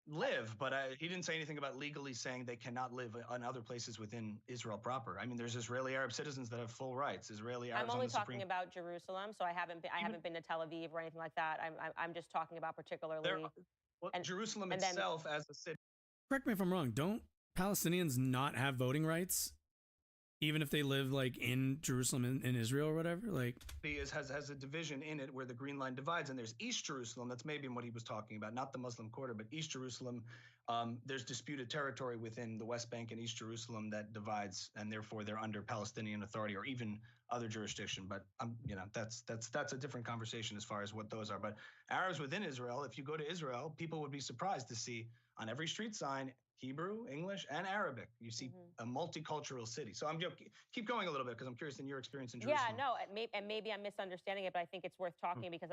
[SPEAKER 19] live, but he didn't say anything about legally saying they cannot live in other places within Israel proper. I mean, there's Israeli Arab citizens that have full rights. Israeli Arabs.
[SPEAKER 10] I'm only
[SPEAKER 19] on the
[SPEAKER 10] talking about Jerusalem, so I haven't been to Tel Aviv or anything like that. I'm just talking about particularly.
[SPEAKER 19] Jerusalem
[SPEAKER 10] and then-
[SPEAKER 19] itself as a city.
[SPEAKER 1] Correct me if I'm wrong. Don't Palestinians not have voting rights, even if they live like in Jerusalem in Israel or whatever? Like,
[SPEAKER 19] has a division in it where the Green Line divides, and there's East Jerusalem. That's maybe what he was talking about, not the Muslim quarter, but East Jerusalem. There's disputed territory within the West Bank and East Jerusalem that divides, and therefore they're under Palestinian Authority or even other jurisdiction. But that's a different conversation as far as what those are. But Arabs within Israel, if you go to Israel, people would be surprised to see on every street sign Hebrew, English, and Arabic. You see a multicultural city. So I'm keep going a little bit because I'm curious in your experience in Jerusalem.
[SPEAKER 10] Yeah, no, and maybe I'm misunderstanding it, but I think it's worth talking because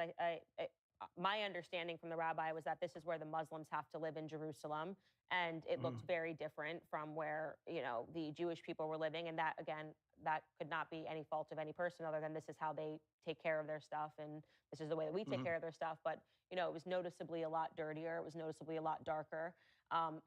[SPEAKER 10] my understanding from the rabbi was that this is where the Muslims have to live in Jerusalem, and it looked very different from where the Jewish people were living, and that again, that could not be any fault of any person other than this is how they take care of their stuff, and this is the way that we take care of their stuff. But it was noticeably a lot dirtier. It was noticeably a lot darker.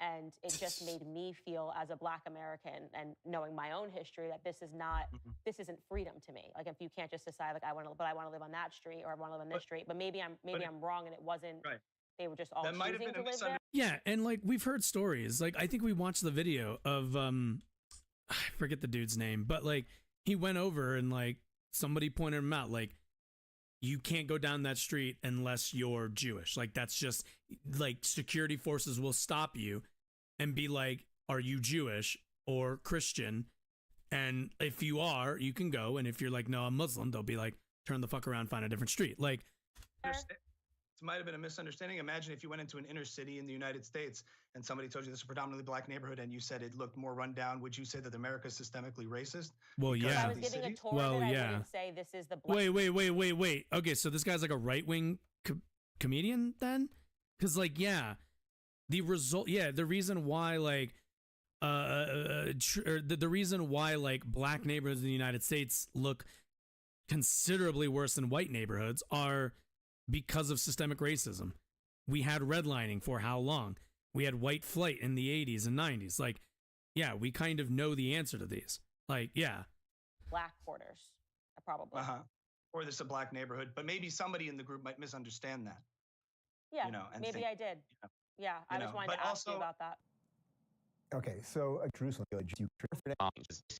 [SPEAKER 10] And it just made me feel as a Black American and knowing my own history that this isn't freedom to me. Like if you can't just decide like I want to live on that street or I want to live on this street, but maybe I'm wrong and it wasn't. Right. They were just all choosing to live there.
[SPEAKER 1] yeah, and like we've heard stories. Like I think we watched the video of I forget the dude's name, but like he went over and like somebody pointed him out like, you can't go down that street unless you're Jewish. Like that's just like security forces will stop you and be like, are you Jewish or Christian? And if you are, you can go. And if you're like, no, I'm Muslim, they'll be like, turn the fuck around, find a different street. Like,
[SPEAKER 19] It might have been a misunderstanding. Imagine if you went into an inner city in the United States and somebody told you this is a predominantly Black neighborhood and you said it looked more run down. Would you say that America is systemically racist?
[SPEAKER 1] Well, yeah.
[SPEAKER 10] If I was giving a tour
[SPEAKER 1] well,
[SPEAKER 10] I
[SPEAKER 1] yeah.
[SPEAKER 10] wouldn't say this is the Black.
[SPEAKER 1] Wait. Okay, so this guy's like a right-wing comedian then? Because like, yeah, the reason why like, the reason why like Black neighborhoods in the United States look considerably worse than white neighborhoods are because of systemic racism. We had redlining for how long? We had white flight in the 80s and 90s. Like, yeah, we kind of know the answer to these. Like, yeah.
[SPEAKER 10] Black quarters, probably.
[SPEAKER 19] Or this is a Black neighborhood, but maybe somebody in the group might misunderstand that.
[SPEAKER 10] Yeah, maybe I did. Yeah, I just wanted to ask you about that.
[SPEAKER 18] Okay, so Jerusalem.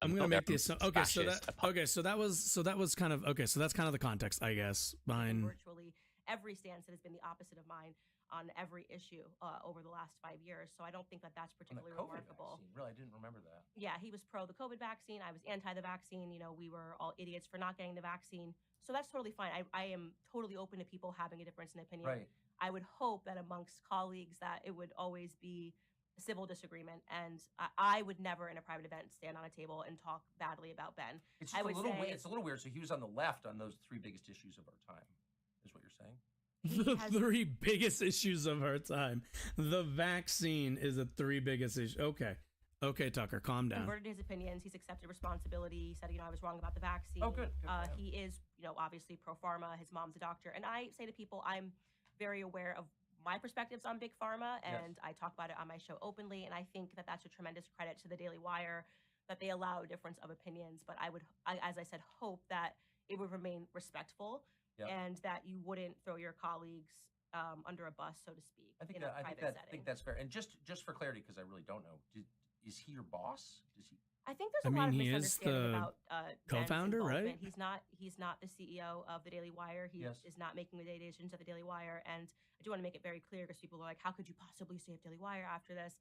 [SPEAKER 1] I'm gonna make this. Okay, so that was kind of okay. So that's kind of the context, I guess, behind.
[SPEAKER 17] Virtually every stance that has been the opposite of mine on every issue over the last 5 years. So I don't think that that's particularly remarkable.
[SPEAKER 9] Vaccine. Really, I didn't remember that.
[SPEAKER 17] Yeah, he was pro the COVID vaccine. I was anti the vaccine. We were all idiots for not getting the vaccine. So that's totally fine. I am totally open to people having a difference in opinion.
[SPEAKER 9] Right.
[SPEAKER 17] I would hope that amongst colleagues that it would always be a civil disagreement, and I would never in a private event stand on a table and talk badly about Ben.
[SPEAKER 9] It's a little weird. So he was on the left on those three biggest issues of our time, is what you're saying?
[SPEAKER 1] The three biggest issues of our time. The vaccine is the three biggest issues. Okay. Okay, Tucker, calm down.
[SPEAKER 17] Converted his opinions. He's accepted responsibility. He said, I was wrong about the vaccine.
[SPEAKER 9] Oh, good.
[SPEAKER 17] He is, obviously pro pharma. His mom's a doctor. And I say to people, I'm very aware of my perspectives on big pharma, and I talk about it on my show openly. And I think that that's a tremendous credit to the Daily Wire that they allow a difference of opinions. But as I said, hope that it would remain respectful and that you wouldn't throw your colleagues under a bus, so to speak.
[SPEAKER 9] I think that's fair. And just for clarity, because I really don't know, is he your boss? Does he?
[SPEAKER 17] I think there's a lot of misunderstanding about
[SPEAKER 1] co-founder, right?
[SPEAKER 17] He's not the CEO of the Daily Wire. He is not making the day decisions at the Daily Wire. And I do want to make it very clear, because people are like, how could you possibly save Daily Wire after this?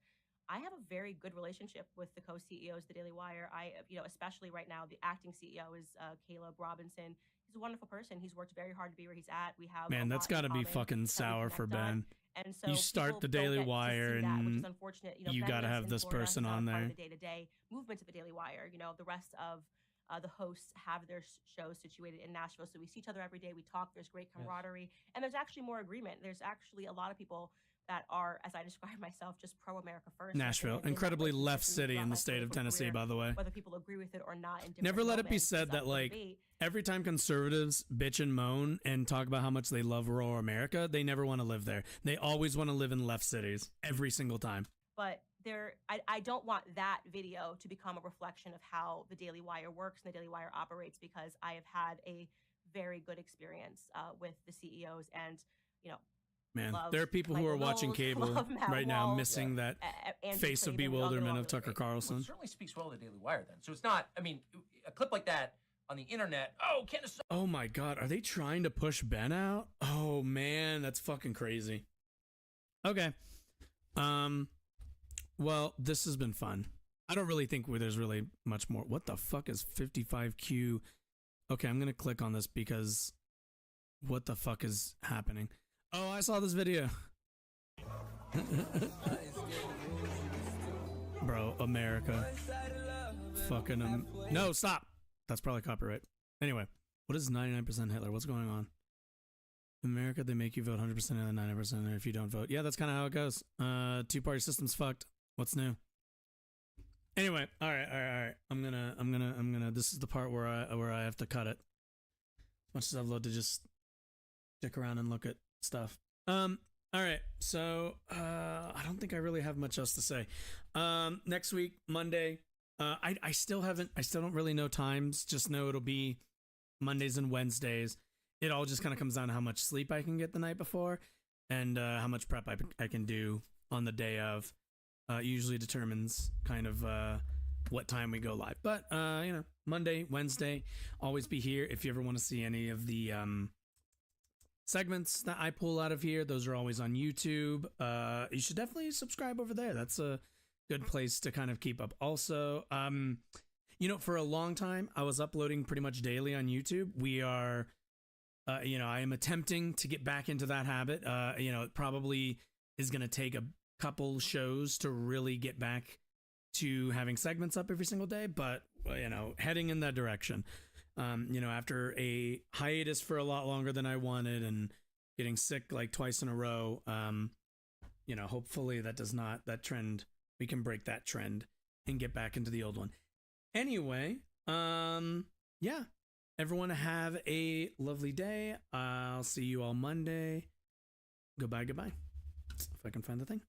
[SPEAKER 17] I have a very good relationship with the co-CEOs of the Daily Wire. Especially right now, the acting CEO is Caleb Robinson. He's a wonderful person. He's worked very hard to be where he's at. We have
[SPEAKER 1] that's got to be fucking sour for Ben.
[SPEAKER 17] And so
[SPEAKER 1] you start the Daily Wire, and
[SPEAKER 17] which is unfortunate.
[SPEAKER 1] You got to have this person on there.
[SPEAKER 17] The day-to-day movement of the Daily Wire. The rest of the hosts have their shows situated in Nashville, so we see each other every day. We talk. There's great camaraderie, and there's actually more agreement. There's actually a lot of people that are, as I describe myself, just pro-America first.
[SPEAKER 1] Nashville, incredibly left city in the state of Tennessee, by the way.
[SPEAKER 17] Whether people agree with it or not.
[SPEAKER 1] Never let it be said that, every time conservatives bitch and moan and talk about how much they love rural America, they never want to live there. They always want to live in left cities, every single time.
[SPEAKER 17] But I don't want that video to become a reflection of how the Daily Wire works and the Daily Wire operates, because I have had a very good experience with the CEOs, and,
[SPEAKER 1] Man, there are people who are watching cable right now missing that face of bewilderment of Tucker Carlson.
[SPEAKER 9] Well, it certainly speaks well to the Daily Wire then. So it's not, a clip like that on the internet. Oh, Candace.
[SPEAKER 1] Oh my God, are they trying to push Ben out? Oh man, that's fucking crazy. Okay. Well, this has been fun. I don't really think there's really much more. What the fuck is 55Q? Okay, I'm going to click on this because what the fuck is happening? Oh, I saw this video. Bro, America. Fucking no, stop. That's probably copyright. Anyway, what is 99% Hitler? What's going on? In America, they make you vote 100% and then 99% if you don't vote. Yeah, that's kind of how it goes. Two-party system's fucked. What's new? Anyway, all right. I'm gonna. This is the part where I have to cut it. As much as I'd love to just stick around and look at stuff. All right. So I don't think I really have much else to say. Next week, Monday. I still don't really know times. Just know it'll be Mondays and Wednesdays. It all just kind of comes down to how much sleep I can get the night before, and how much prep I can do on the day of. Usually determines kind of what time we go live. But Monday, Wednesday, always be here. If you ever want to see any of the segments that I pull out of here, those are always on YouTube. You should definitely subscribe over there. That's a good place to kind of keep up. Also, for a long time, I was uploading pretty much daily on YouTube. We are, I am attempting to get back into that habit. It probably is going to take a couple shows to really get back to having segments up every single day, but heading in that direction. After a hiatus for a lot longer than I wanted and getting sick like twice in a row, hopefully that trend, we can break that trend and get back into the old one. Anyway, everyone have a lovely day. I'll see you all Monday. Goodbye. If I can find the thing.